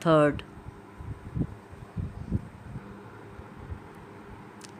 3।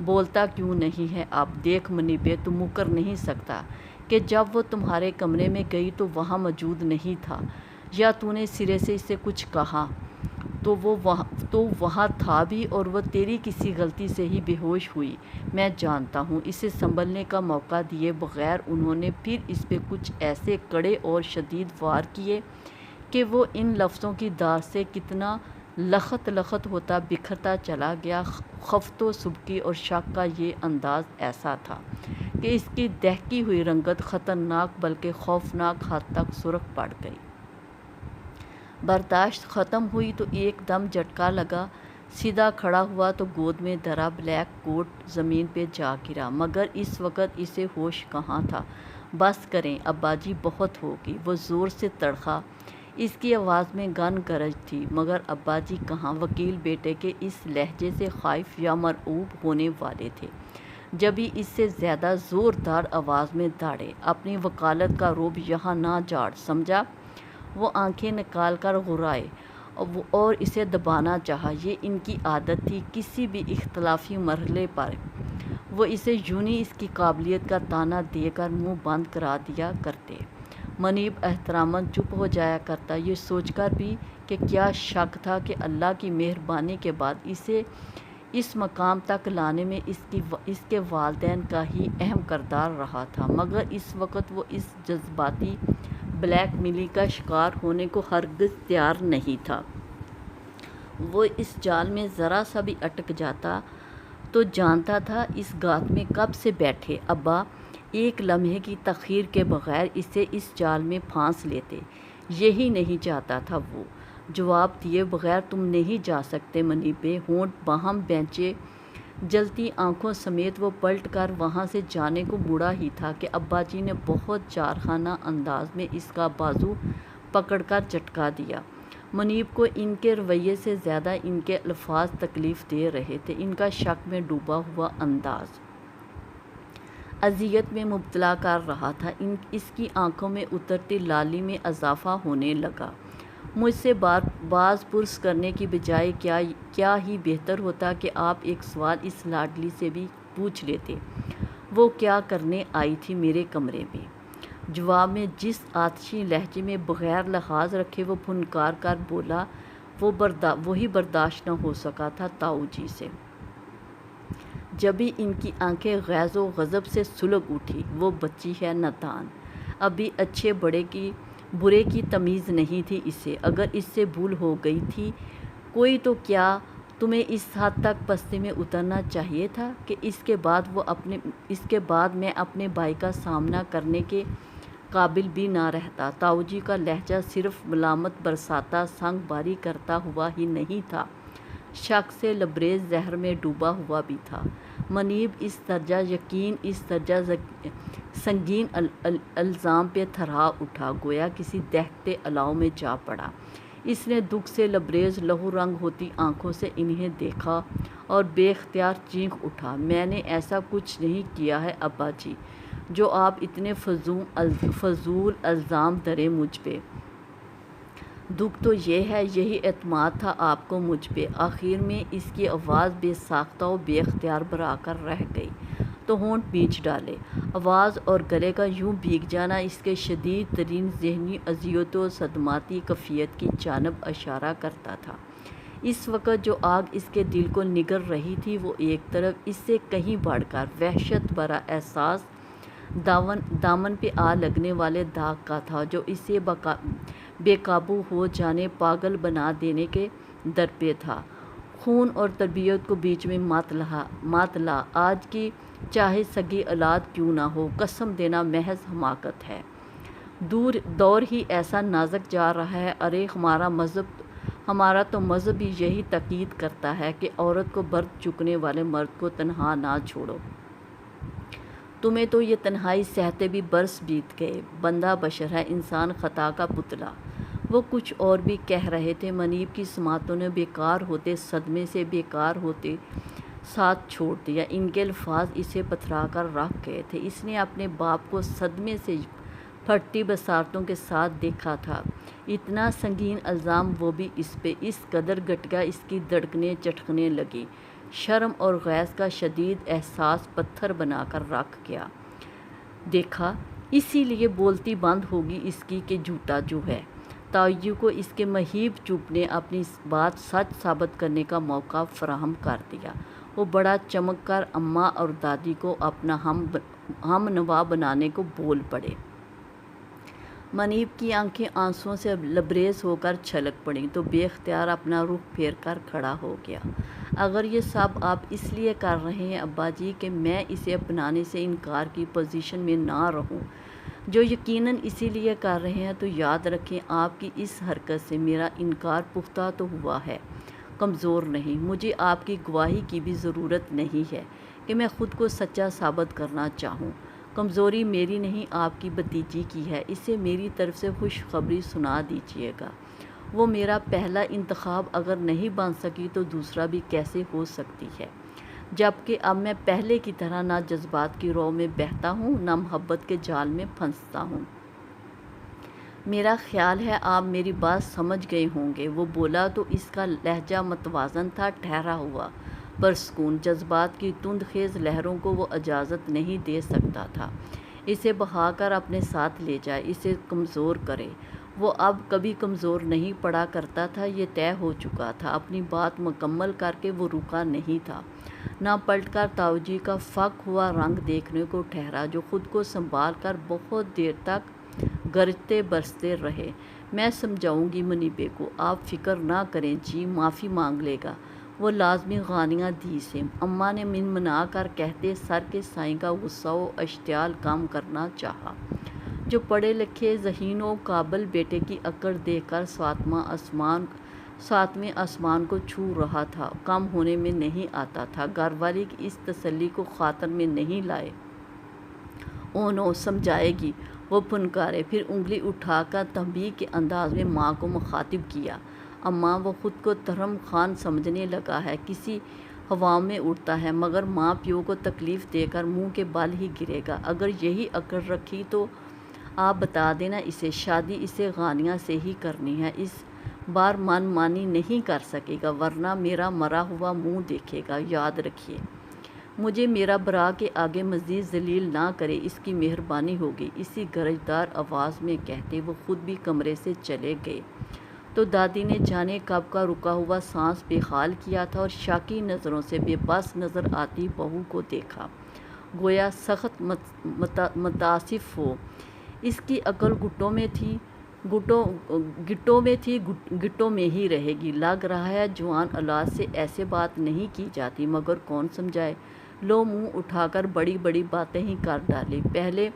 بولتا کیوں نہیں ہے اب؟ دیکھ منیبے، تو مکر نہیں سکتا کہ جب وہ تمہارے کمرے میں گئی تو وہاں موجود نہیں تھا، یا تو نے سرے سے اسے کچھ کہا تو وہاں تھا بھی، اور وہ تیری کسی غلطی سے ہی بے ہوش ہوئی۔ میں جانتا ہوں۔ اسے سنبھلنے کا موقع دیے بغیر انہوں نے پھر اس پہ کچھ ایسے کڑے اور شدید وار کیے کہ وہ ان لفظوں کی داغ سے کتنا لخت لخت ہوتا بکھرتا چلا گیا۔ خفت و سبکی اور شک کا یہ انداز ایسا تھا کہ اس کی دہکی ہوئی رنگت خطرناک بلکہ خوفناک حد تک سرخ پڑ گئی۔ برداشت ختم ہوئی تو ایک دم جھٹکا لگا۔ سیدھا کھڑا ہوا تو گود میں دھرا بلیک کوٹ زمین پہ جا گرا، مگر اس وقت اسے ہوش کہاں تھا۔ بس کریں ابا جی، بہت ہوگی۔ وہ زور سے تڑکا۔ اس کی آواز میں گن گرج تھی، مگر ابا جی کہاں؟ وکیل بیٹے کے اس لہجے سے خائف یا مرعوب ہونے والے تھے، جبھی اس سے زیادہ زوردار آواز میں داڑے۔ اپنی وکالت کا رعب یہاں نہ جاڑ، سمجھا؟ وہ آنکھیں نکال کر غرائے اور اسے دبانا چاہا۔ یہ ان کی عادت تھی، کسی بھی اختلافی مرحلے پر وہ اسے یونہی اس کی قابلیت کا طعنہ دے کر منہ بند کرا دیا کرتے۔ منیب احتراماً چپ ہو جایا کرتا، یہ سوچ کر بھی کہ کیا شک تھا کہ اللہ کی مہربانی کے بعد اسے اس مقام تک لانے میں اس کے والدین کا ہی اہم کردار رہا تھا، مگر اس وقت وہ اس جذباتی بلیک میل کا شکار ہونے کو ہرگز تیار نہیں تھا۔ وہ اس جال میں ذرا سا بھی اٹک جاتا تو جانتا تھا اس گھات میں کب سے بیٹھے ابا ایک لمحے کی تاخیر کے بغیر اسے اس جال میں پھانس لیتے۔ یہی نہیں چاہتا تھا وہ۔ جواب دیے بغیر تم نہیں جا سکتے منیبے۔ ہونٹ باہم بھینچے، جلتی آنکھوں سمیت وہ پلٹ کر وہاں سے جانے کو مڑا ہی تھا کہ ابا جی نے بہت جارحانہ انداز میں اس کا بازو پکڑ کر جھٹکا دیا۔ منیب کو ان کے رویے سے زیادہ ان کے الفاظ تکلیف دے رہے تھے۔ ان کا شک میں ڈوبا ہوا انداز اذیت میں مبتلا کر رہا تھا۔ اس کی آنکھوں میں اترتی لالی میں اضافہ ہونے لگا۔ مجھ سے باز پرس کرنے کی بجائے کیا ہی بہتر ہوتا کہ آپ ایک سوال اس لاڈلی سے بھی پوچھ لیتے، وہ کیا کرنے آئی تھی میرے کمرے میں؟ جواب میں جس آتشی لہجے میں بغیر لحاظ رکھے وہ پھنکار کر بولا، وہی برداشت نہ ہو سکا تھا تاؤ جی سے۔ جبھی ان کی آنکھیں غیظ و غضب سے سلگ اٹھی۔ وہ بچی ہے نادان، ابھی اچھے برے کی تمیز نہیں تھی اسے۔ اگر اس سے بھول ہو گئی تھی کوئی تو کیا تمہیں اس حد تک پستی میں اترنا چاہیے تھا کہ اس کے بعد میں اپنے بھائی کا سامنا کرنے کے قابل بھی نہ رہتا؟ تاؤ جی کا لہجہ صرف ملامت برساتا، سنگ باری کرتا ہوا ہی نہیں تھا، شک سے لبریز زہر میں ڈوبا ہوا بھی تھا۔ منیب اس درجہ یقین، اس درجہ سنگین الزام پہ تھرا اٹھا، گویا کسی دہکتے الاؤ میں جا پڑا۔ اس نے دکھ سے لبریز لہو رنگ ہوتی آنکھوں سے انہیں دیکھا اور بے اختیار چینخ اٹھا، میں نے ایسا کچھ نہیں کیا ہے ابا جی جو آپ اتنے فضول الزام دھریں مجھ پہ۔ دکھ تو یہ ہے، یہی اعتماد تھا آپ کو مجھ پہ۔ آخر میں اس کی آواز بے ساختہ و بے اختیار بھرا کر رہ گئی تو ہونٹ بھینچ ڈالے۔ آواز اور گلے کا یوں بھیگ جانا اس کے شدید ترین ذہنی اذیتوں و صدماتی کیفیت کی جانب اشارہ کرتا تھا۔ اس وقت جو آگ اس کے دل کو نگل رہی تھی وہ ایک طرف اس سے کہیں بڑھ کر وحشت بھرا احساس دامن پہ آ لگنے والے داغ کا تھا جو اسے بے قابو ہو جانے، پاگل بنا دینے کے درپے تھا۔ خون اور تربیت کو بیچ میں مت لا، آج کی چاہے سگی اولاد کیوں نہ ہو، قسم دینا محض حماقت ہے۔ دور ہی ایسا نازک جا رہا ہے۔ ارے ہمارا تو مذہب ہی یہی تاکید کرتا ہے کہ عورت کو برد چکنے والے مرد کو تنہا نہ چھوڑو۔ تمہیں تو یہ تنہائی سہتے بھی برس بیت گئے۔ بندہ بشر ہے، انسان خطا کا پتلا۔ وہ کچھ اور بھی کہہ رہے تھے، منیب کی سماعتوں نے بیکار ہوتے صدمے سے بیکار ہوتے ساتھ چھوڑ دیا۔ ان کے الفاظ اسے پتھرا کر رکھ گئے تھے۔ اس نے اپنے باپ کو صدمے سے پھٹتی بصارتوں کے ساتھ دیکھا تھا۔ اتنا سنگین الزام، وہ بھی اس پہ۔ اس قدر گھٹیا اس کی دھڑکنیں چٹکنے لگیں۔ شرم اور غیظ کا شدید احساس پتھر بنا کر رکھ گیا۔ دیکھا، اسی لیے بولتی بند ہوگی اس کی کہ جھوٹا جو ہے۔ تاؤجی کو اس کے مہیب چپ نے اپنی بات سچ ثابت کرنے کا موقع فراہم کر دیا۔ وہ بڑا چمک کر اماں اور دادی کو اپنا ہم نوا بنانے کو بول پڑے۔ منیب کی آنکھیں آنسوؤں سے لبریز ہو کر چھلک پڑیں تو بے اختیار اپنا رخ پھیر کر کھڑا ہو گیا۔ اگر یہ سب آپ اس لیے کر رہے ہیں ابا جی کہ میں اسے اپنانے سے انکار کی پوزیشن میں نہ رہوں، جو یقیناً اسی لیے کر رہے ہیں، تو یاد رکھیں آپ کی اس حرکت سے میرا انکار پختہ تو ہوا ہے، کمزور نہیں۔ مجھے آپ کی گواہی کی بھی ضرورت نہیں ہے کہ میں خود کو سچا ثابت کرنا چاہوں۔ کمزوری میری نہیں، آپ کی بھتیجی کی ہے۔ اسے میری طرف سے خوشخبری سنا دیجیے گا۔ وہ میرا پہلا انتخاب اگر نہیں بن سکی تو دوسرا بھی کیسے ہو سکتی ہے، جبکہ اب میں پہلے کی طرح نہ جذبات کی رو میں بہتا ہوں نہ محبت کے جال میں پھنستا ہوں۔ میرا خیال ہے آپ میری بات سمجھ گئے ہوں گے۔ وہ بولا تو اس کا لہجہ متوازن تھا، ٹھہرا ہوا، پرسکون۔ جذبات کی تند خیز لہروں کو وہ اجازت نہیں دے سکتا تھا اسے بہا کر اپنے ساتھ لے جائے، اسے کمزور کرے۔ وہ اب کبھی کمزور نہیں پڑا کرتا تھا، یہ طے ہو چکا تھا۔ اپنی بات مکمل کر کے وہ رکا نہیں تھا، نہ پلٹ کر تاؤجی کا فاق ہوا رنگ دیکھنے کو ٹھہرا، جو خود کو سنبھال کر بہت دیر تک گرجتے برستے رہے۔ میں سمجھاؤں گی منیبے کو، آپ فکر نہ کریں جی، معافی مانگ لے گا وہ لازمی غانیہ دی سے، اماں نے منمنا کر کہتے سر کے سائیں کا غصہ و اشتعال کم کرنا چاہا، جو پڑھے لکھے ذہین و قابل بیٹے کی اکڑ دیکھ کر ساتویں آسمان کو چھو رہا تھا، کم ہونے میں نہیں آتا تھا۔ گھر والی کی اس تسلی کو خاطر میں نہیں لائے۔ او نو، سمجھائے گی، وہ پھنکارے، پھر انگلی اٹھا کر تنبیہ کے انداز میں ماں کو مخاطب کیا۔ اماں، وہ خود کو دھرم خان سمجھنے لگا ہے، کسی ہواؤں میں اڑتا ہے، مگر ماں پیو کو تکلیف دے کر منہ کے بل ہی گرے گا۔ اگر یہی اکڑ رکھی تو آپ بتا دینا اسے، شادی اسے غانیہ سے ہی کرنی ہے، اس بار من مانی نہیں کر سکے گا، ورنہ میرا مرا ہوا منہ دیکھے گا۔ یاد رکھیے، مجھے میرا برا کے آگے مزید ذلیل نہ کرے، اس کی مہربانی ہوگی۔ اسی گرجدار آواز میں کہتے وہ خود بھی کمرے سے چلے گئے تو دادی نے جانے کب کا رکا ہوا سانس بے حال کیا تھا اور شاکی نظروں سے بے بس نظر آتی بہو کو دیکھا، گویا سخت متاسف ہو۔ اس کی عقل گٹوں میں تھی، گٹوں میں ہی رہے گی۔ لگ رہا ہے جوان اولاد سے ایسے بات نہیں کی جاتی، مگر کون سمجھائے، لو منہ اٹھا کر بڑی بڑی باتیں ہی کر ڈالی۔ پہلے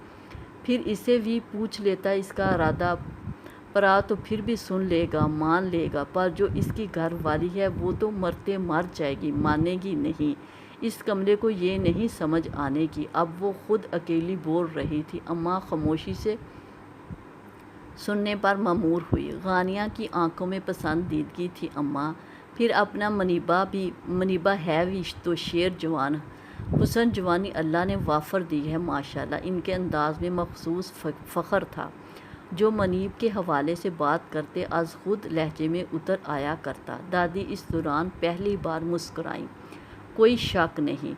پھر اسے بھی پوچھ لیتا اس کا ارادہ، پرا تو پھر بھی سن لے گا، مان لے گا، پر جو اس کی گھر والی ہے وہ تو مرتے مر جائے گی، مانے گی نہیں۔ اس کملے کو یہ نہیں سمجھ آنے کی۔ اب وہ خود اکیلی بول رہی تھی۔ اماں خاموشی سے سننے پر مامور ہوئی۔ غانیہ کی آنکھوں میں پسندیدگی تھی۔ اماں، پھر اپنا منیبہ ہے بھی تو شیر جوان، حسن جوانی اللہ نے وافر دی ہے ماشاءاللہ۔ ان کے انداز میں مخصوص فخر تھا، جو منیب کے حوالے سے بات کرتے از خود لہجے میں اتر آیا کرتا۔ دادی اس دوران پہلی بار مسکرائیں۔ کوئی شک نہیں،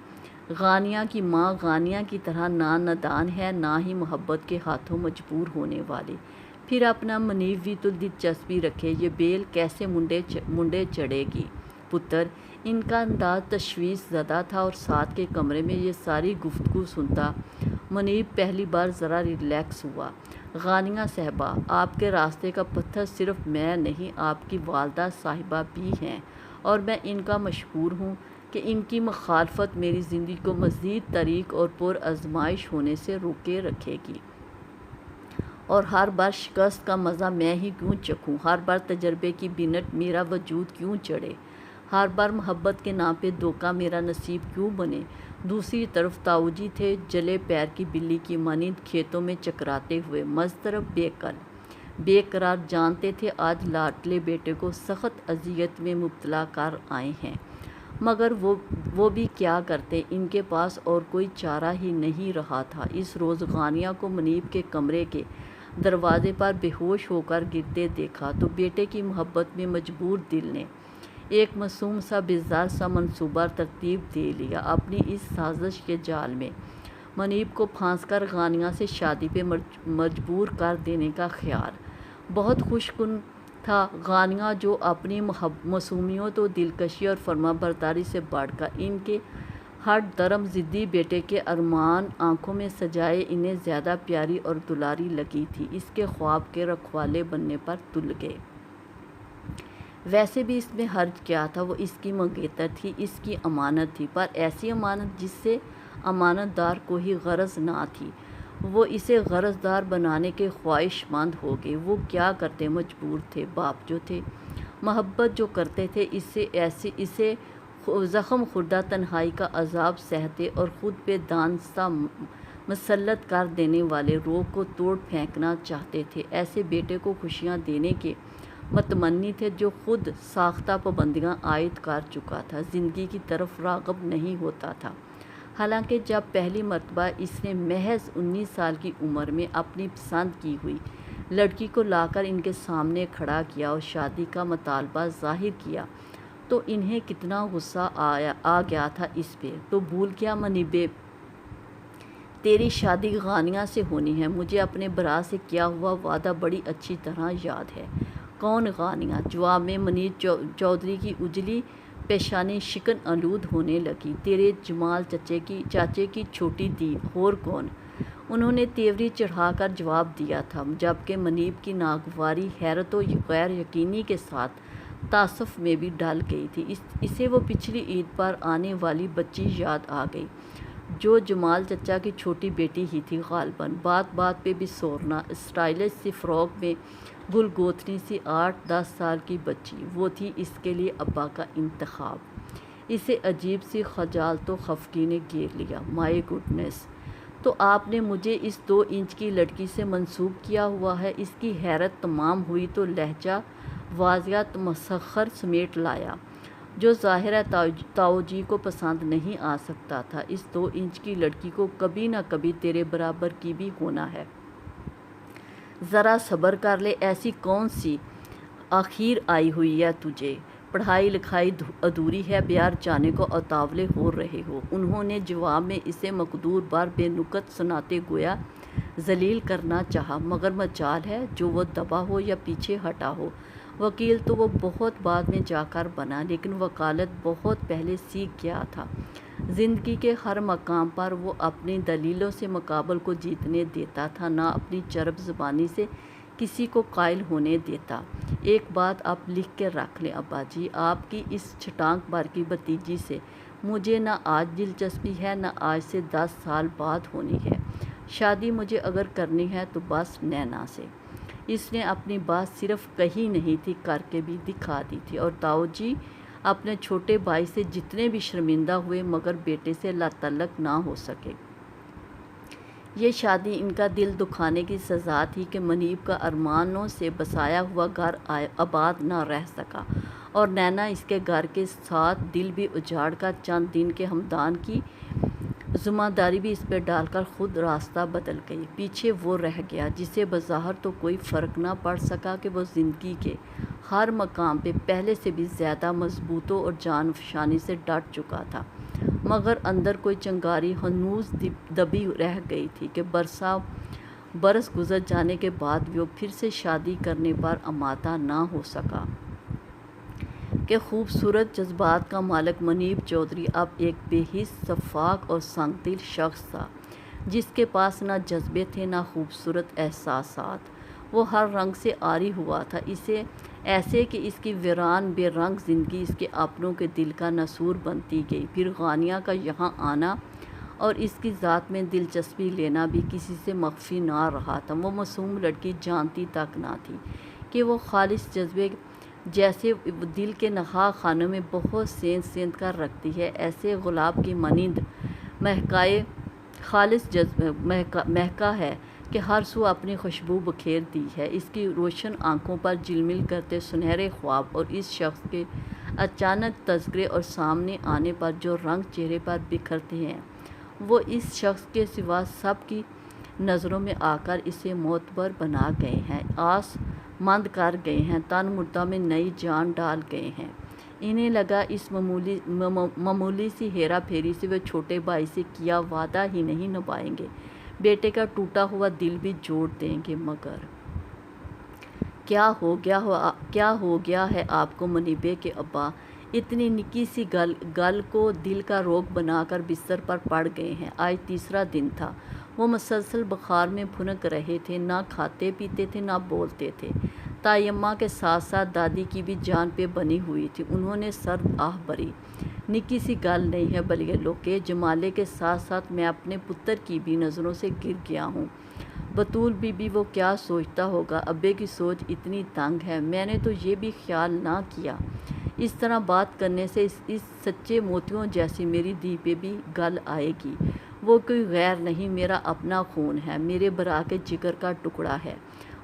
غانیہ کی ماں غانیہ کی طرح نہ نادان ہے، نہ ہی محبت کے ہاتھوں مجبور ہونے والی۔ پھر اپنا منیب بھی تو دلچسپی رکھے، یہ بیل کیسے منڈے چڑھے گی پتر۔ ان کا انداز تشویش زدہ تھا اور ساتھ کے کمرے میں یہ ساری گفتگو سنتا منیب پہلی بار ذرا ریلیکس ہوا۔ غانیہ صاحبہ، آپ کے راستے کا پتھر صرف میں نہیں، آپ کی والدہ صاحبہ بھی ہیں، اور میں ان کا مشکور ہوں کہ ان کی مخالفت میری زندگی کو مزید طریق اور پر آزمائش ہونے سے روکے رکھے گی، اور ہر بار شکست کا مزہ میں ہی کیوں چکھوں، ہر بار تجربے کی بنٹ میرا وجود کیوں چڑھے، ہر بار محبت کے نام پہ دھوکہ میرا نصیب کیوں بنے۔ دوسری طرف تاؤجی تھے، جلے پیر کی بلی کی مانند کھیتوں میں چکراتے ہوئے، مضطرب بے قرار، جانتے تھے آج لاڈلے بیٹے کو سخت اذیت میں مبتلا کر آئے ہیں، مگر وہ بھی کیا کرتے، ان کے پاس اور کوئی چارہ ہی نہیں رہا تھا۔ اس روز غانیہ کو منیب کے کمرے کے دروازے پر بے ہوش ہو کر گرتے دیکھا تو بیٹے کی محبت میں مجبور دل نے ایک معصوم سا بیزار سا منصوبہ ترتیب دے لیا اپنی اس سازش کے جال میں۔ منیب کو پھانس کر غانیہ سے شادی پہ مجبور کر دینے کا خیال۔ بہت خوش کن تھا غانیہ، جو اپنی معصومیت و دلکشی اور فرما برداری سے بڑھ کر ان کے ہٹ درم ضدی بیٹے کے ارمان آنکھوں میں سجائے انہیں زیادہ پیاری اور دلاری لگی تھی۔ اس کے خواب کے رکھوالے بننے پر تل گئے۔ ویسے بھی اس میں حرج کیا تھا، وہ اس کی منگیتر تھی، اس کی امانت تھی، پر ایسی امانت جس سے امانت دار کو ہی غرض نہ تھی۔ وہ اسے غرض دار بنانے کے خواہش مند ہو گئے۔ وہ کیا کرتے، مجبور تھے۔ باپ جو تھے، محبت جو کرتے تھے، اسے زخم خوردہ تنہائی کا عذاب سہتے اور خود پہ دانستہ مسلط کر دینے والے روگ کو توڑ پھینکنا چاہتے تھے۔ ایسے بیٹے کو خوشیاں دینے کے متمنی تھے جو خود ساختہ پابندیاں عائد کر چکا تھا، زندگی کی طرف راغب نہیں ہوتا تھا۔ حالانکہ جب پہلی مرتبہ اس نے محض 19 سال کی عمر میں اپنی پسند کی ہوئی لڑکی کو لا کر ان کے سامنے کھڑا کیا اور شادی کا مطالبہ ظاہر کیا تو انہیں کتنا غصہ آ گیا تھا اس پہ۔ تو بھول کیا منیبے، تیری شادی غانیہ سے ہونی ہے۔ مجھے اپنے برا سے کیا ہوا وعدہ بڑی اچھی طرح یاد ہے۔ کون غانیہ؟ جواب میں منیب چودھری کی اجلی پیشانی شکن آلود ہونے لگی۔ تیرے جمال چاچے کی چھوٹی دی، اور کون؟ انہوں نے تیوری چڑھا کر جواب دیا تھا، جبکہ منیب کی ناگواری حیرت و غیر یقینی کے ساتھ تعصب میں بھی ڈل گئی تھی۔ اسے وہ پچھلی عید پر آنے والی بچی یاد آ گئی، جو جمال چچا کی چھوٹی بیٹی ہی تھی غالباً۔ بات بات پہ بھی سورنا، اسٹائلش سی فراک میں گل گوتھنی سی 8-10 سال کی بچی، وہ تھی اس کے لیے ابا کا انتخاب۔ اسے عجیب سی خجالت و خفگی نے گھیر لیا۔ مائی گڈنس! تو آپ نے مجھے اس 2 انچ کی لڑکی سے منسوب کیا ہوا ہے؟ اس کی حیرت تمام ہوئی تو لہجہ واضح مسخر سمیٹ لایا، جو ظاہر ہے تاؤ جی کو پسند نہیں آ سکتا تھا۔ اس 2 انچ کی لڑکی کو کبھی نہ کبھی تیرے برابر کی بھی ہونا ہے۔ ذرا صبر کر لے۔ ایسی کون سی آخیر آئی ہوئی ہے تجھے؟ پڑھائی لکھائی ادھوری ہے، بہار جانے کو اتاولے ہو رہے ہو؟ انہوں نے جواب میں اسے مقدور بار بے نکت سناتے گویا ذلیل کرنا چاہا، مگر مجال ہے جو وہ دبا ہو یا پیچھے ہٹا ہو۔ وکیل تو وہ بہت بعد میں جا کر بنا، لیکن وکالت بہت پہلے سیکھ گیا تھا۔ زندگی کے ہر مقام پر وہ اپنی دلیلوں سے مقابل کو جیتنے دیتا تھا، نہ اپنی چرب زبانی سے کسی کو قائل ہونے دیتا۔ ایک بات آپ لکھ کے رکھ لیں ابا جی، آپ کی اس چھٹانک بھر کی بھتیجی سے مجھے نہ آج دلچسپی ہے، نہ آج سے 10 سال بعد ہونی ہے۔ شادی مجھے اگر کرنی ہے تو بس نینا سے۔ اس نے اپنی بات صرف کہی نہیں تھی، کر کے بھی دکھا دی تھی۔ اور تاؤ جی اپنے چھوٹے بھائی سے جتنے بھی شرمندہ ہوئے، مگر بیٹے سے لاتعلق نہ ہو سکے۔ یہ شادی ان کا دل دکھانے کی سزا تھی کہ منیب کا ارمانوں سے بسایا ہوا گھر آباد نہ رہ سکا، اور نینا اس کے گھر کے ساتھ دل بھی اجاڑ کر چند دن کے ہمدان کی ذمہ داری بھی اس پہ ڈال کر خود راستہ بدل گئی۔ پیچھے وہ رہ گیا جسے بظاہر تو کوئی فرق نہ پڑ سکا کہ وہ زندگی کے ہر مقام پہ پہلے سے بھی زیادہ مضبوطی اور جان فشانی سے ڈٹ چکا تھا، مگر اندر کوئی چنگاری ہنوز دبی رہ گئی تھی کہ برس گزر جانے کے بعد بھی وہ پھر سے شادی کرنے پر آمادہ نہ ہو سکا۔ کہ خوبصورت جذبات کا مالک منیب چودھری اب ایک بے حس، شفاف اور سنگ دل شخص تھا، جس کے پاس نہ جذبے تھے نہ خوبصورت احساسات۔ وہ ہر رنگ سے عاری ہوا تھا، ایسے کہ اس کی ویران بے رنگ زندگی اس کے اپنوں کے دل کا نسور بنتی گئی۔ پھر غانیہ کا یہاں آنا اور اس کی ذات میں دلچسپی لینا بھی کسی سے مخفی نہ رہا تھا۔ وہ معصوم لڑکی جانتی تک نہ تھی کہ وہ خالص جذبے جیسے دل کے نہا خانوں میں بہت سینت کر رکھتی ہے، ایسے گلاب کی مانند مہکائے خالص مہکا ہے کہ ہر سو اپنی خوشبو بکھیر دی ہے۔ اس کی روشن آنکھوں پر جھلمل کرتے سنہرے خواب اور اس شخص کے اچانک تذکرے اور سامنے آنے پر جو رنگ چہرے پر بکھرتے ہیں، وہ اس شخص کے سوا سب کی نظروں میں آ کر اسے معتبر بنا گئے ہیں، آس مند کر گئے ہیں، تن مردہ میں نئی جان ڈال گئے ہیں۔ انہیں لگا اس معمولی سی ہیرا پھیری سے وہ چھوٹے بھائی سے کیا وعدہ ہی نہیں نبھائیں گے، بیٹے کا ٹوٹا ہوا دل بھی جوڑ دیں گے۔ مگر کیا ہو گیا ہے آپ کو منیبے کے ابا؟ اتنی نکی سی گل کو دل کا روگ بنا کر بستر پر پڑ گئے ہیں۔ آج تیسرا دن تھا۔ وہ مسلسل بخار میں پھنک رہے تھے، نہ کھاتے پیتے تھے نہ بولتے تھے۔ تائیماں کے ساتھ ساتھ دادی کی بھی جان پہ بنی ہوئی تھی۔ انہوں نے سرد آہ بھری۔ نکی سی گل نہیں ہے بلیے لوکے، جمالے کے ساتھ ساتھ میں اپنے پتر کی بھی نظروں سے گر گیا ہوں۔ بطول بی بی وہ کیا سوچتا ہوگا، ابے کی سوچ اتنی تنگ ہے، میں نے تو یہ بھی خیال نہ کیا اس طرح بات کرنے سے اس سچے موتیوں جیسی میری دی پہ بھی گل آئے گی۔ وہ کوئی غیر نہیں، میرا اپنا خون ہے، میرے برا کے جگر کا ٹکڑا ہے۔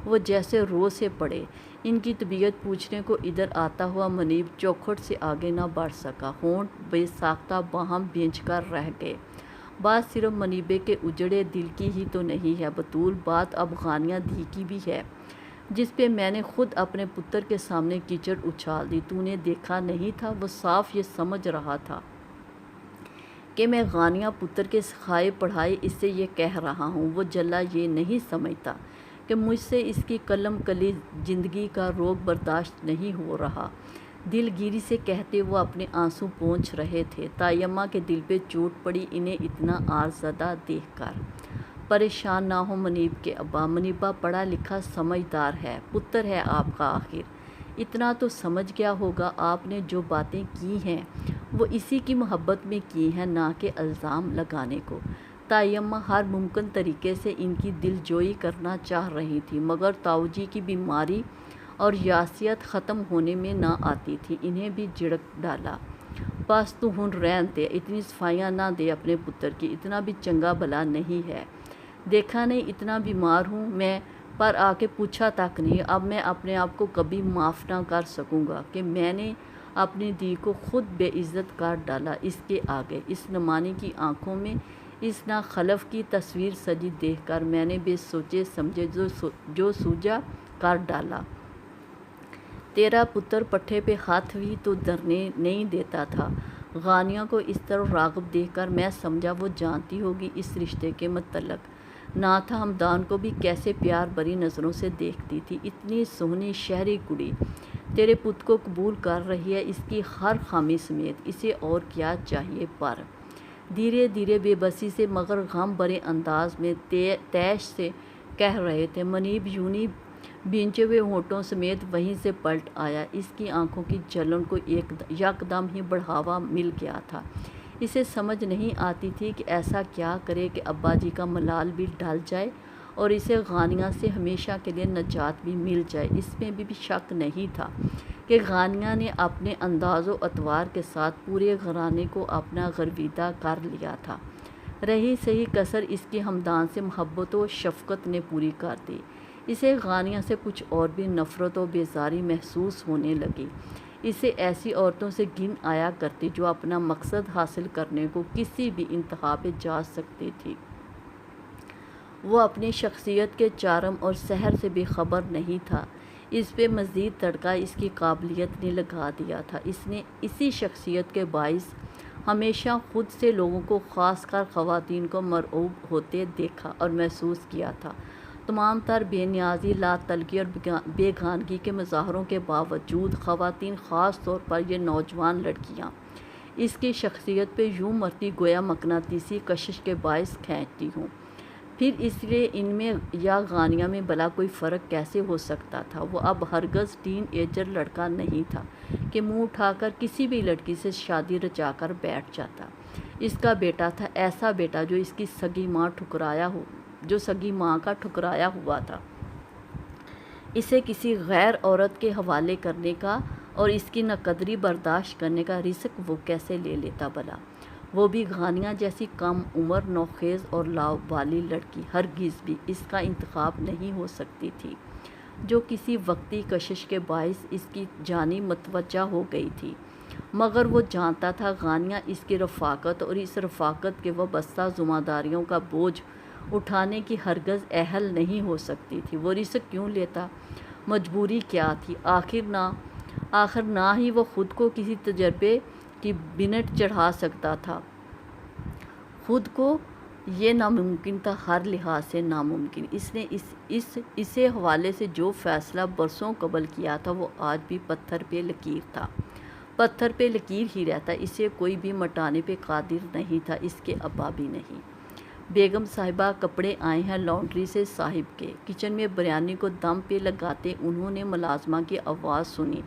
وہ جیسے رو سے پڑے۔ ان کی طبیعت پوچھنے کو ادھر آتا ہوا منیب چوکھٹ سے آگے نہ بڑھ سکا، ہونٹ بے ساختہ باہم بھینج کر رہ گئے۔ بات صرف منیبے کے اجڑے دل کی ہی تو نہیں ہے بطول، بات اب غانیہ دی کی بھی ہے، جس پہ میں نے خود اپنے پتر کے سامنے کیچڑ اچھال دی۔ تو نے دیکھا نہیں تھا؟ وہ صاف یہ سمجھ رہا تھا کہ میں غانیہ پتر کے سکھائے پڑھائے اس سے یہ کہہ رہا ہوں۔ وہ جلا یہ نہیں سمجھتا کہ مجھ سے اس کی قلم کلی زندگی کا روگ برداشت نہیں ہو رہا۔ دل گیری سے کہتے وہ اپنے آنسو پونچھ رہے تھے۔ تائیماں کے دل پہ چوٹ پڑی انہیں اتنا آرزدہ دیکھ کر۔ پریشان نہ ہو منیب کے ابا، منیبہ پڑھا لکھا سمجھدار ہے، پتر ہے آپ کا آخر، اتنا تو سمجھ گیا ہوگا۔ آپ نے جو باتیں کی ہیں وہ اسی کی محبت میں کی ہیں، نہ کہ الزام لگانے کو۔ تائیماں ہر ممکن طریقے سے ان کی دل جوئی کرنا چاہ رہی تھی، مگر تاؤجی کی بیماری اور یاسیت ختم ہونے میں نہ آتی تھی۔ انہیں بھی جھڑک ڈالا، بس تو ہن رہن دے، اتنی صفائیاں نہ دے اپنے پتر کی، اتنا بھی چنگا بھلا نہیں ہے۔ دیکھا نہیں اتنا بیمار ہوں میں، پر آ کے پوچھا تک نہیں۔ اب میں اپنے آپ کو کبھی معاف نہ کر سکوں گا کہ میں نے اپنی دی کو خود بے عزت کر ڈالا۔ اس کے آگے اس نمانی کی آنکھوں میں اس ناخلف کی تصویر سجی دیکھ کر میں نے بے سوچے سمجھے جو سوجا کر ڈالا۔ تیرا پتر پٹھے پہ ہاتھ بھی تو دھرنے نہیں دیتا تھا۔ غانیہ کو اس طرح راغب دیکھ کر میں سمجھا وہ جانتی ہوگی اس رشتے کے متعلق۔ ناتھا ہمدان کو بھی کیسے پیار بھری نظروں سے دیکھتی تھی۔ اتنی سونی شہری کڑی تیرے پت کو قبول کر رہی ہے، اس کی ہر خامی سمیت، اسے اور کیا چاہیے؟ پر دھیرے دھیرے بے بسی سے مگر غم بھرے انداز میں تیش سے کہہ رہے تھے۔ منیب یونی بھینچے ہوئے ہونٹوں سمیت وہیں سے پلٹ آیا۔ اس کی آنکھوں کی جلن کو یکدم ہی بڑھاوا مل گیا تھا۔ اسے سمجھ نہیں آتی تھی کہ ایسا کیا کرے کہ ابا جی کا ملال بھی ڈل جائے اور اسے غانیہ سے ہمیشہ کے لیے نجات بھی مل جائے۔ اس میں بھی شک نہیں تھا کہ غانیہ نے اپنے انداز و اطوار کے ساتھ پورے گھرانے کو اپنا گرویدہ کر لیا تھا۔ رہی صحیح کسر اس کی ہمدان سے محبت و شفقت نے پوری کر دی۔ اسے غانیہ سے کچھ اور بھی نفرت و بیزاری محسوس ہونے لگی۔ اسے ایسی عورتوں سے گھن آیا کرتی جو اپنا مقصد حاصل کرنے کو کسی بھی انتہا پہ جا سکتی تھی۔ وہ اپنی شخصیت کے چارم اور سحر سے بے خبر نہیں تھا۔ اس پہ مزید تڑکا اس کی قابلیت نے لگا دیا تھا۔ اس نے اسی شخصیت کے باعث ہمیشہ خود سے لوگوں کو، خاص کر خواتین کو مرعوب ہوتے دیکھا اور محسوس کیا تھا۔ تمام تر بے نیازی، لا تعلقی اور بیگانگی کے مظاہروں کے باوجود خواتین، خاص طور پر یہ نوجوان لڑکیاں، اس کی شخصیت پہ یوں مرتی گویا مقناطیسی کشش کے باعث کھینچتی ہوں۔ پھر اس لیے ان میں یا غانیہ میں بھلا کوئی فرق کیسے ہو سکتا تھا؟ وہ اب ہرگز ٹین ایجر لڑکا نہیں تھا کہ منہ اٹھا کر کسی بھی لڑکی سے شادی رچا کر بیٹھ جاتا۔ اس کا بیٹا تھا، ایسا بیٹا جو اس کی سگی ماں کا ٹھکرایا ہوا تھا، اسے کسی غیر عورت کے حوالے کرنے کا اور اس کی ناقدری برداشت کرنے کا رزق وہ کیسے لے لیتا بھلا؟ وہ بھی غانیہ جیسی کم عمر، نوخیز اور لاابالی لڑکی ہرگز بھی اس کا انتخاب نہیں ہو سکتی تھی، جو کسی وقتی کشش کے باعث اس کی جانب متوجہ ہو گئی تھی۔ مگر وہ جانتا تھا غانیہ اس کی رفاقت اور اس رفاقت کے وابستہ ذمہ داریوں کا بوجھ اٹھانے کی ہرگز اہل نہیں ہو سکتی تھی۔ وہ رزق کیوں لیتا؟ مجبوری کیا تھی؟ آخر نہ آخر نہ ہی وہ خود کو کسی تجربے کی بنٹ چڑھا سکتا تھا، خود کو یہ ناممکن تھا، ہر لحاظ سے ناممکن۔ اس نے اسے حوالے سے جو فیصلہ برسوں قبل کیا تھا وہ آج بھی پتھر پہ لکیر تھا، پتھر پہ لکیر ہی رہتا، اسے کوئی بھی مٹانے پہ قادر نہیں تھا، اس کے ابا بھی نہیں۔ بیگم صاحبہ کپڑے آئے ہیں لانڈری سے صاحب کے۔ کچن میں بریانی کو دم پہ لگاتے انہوں نے ملازمہ کی آواز سنی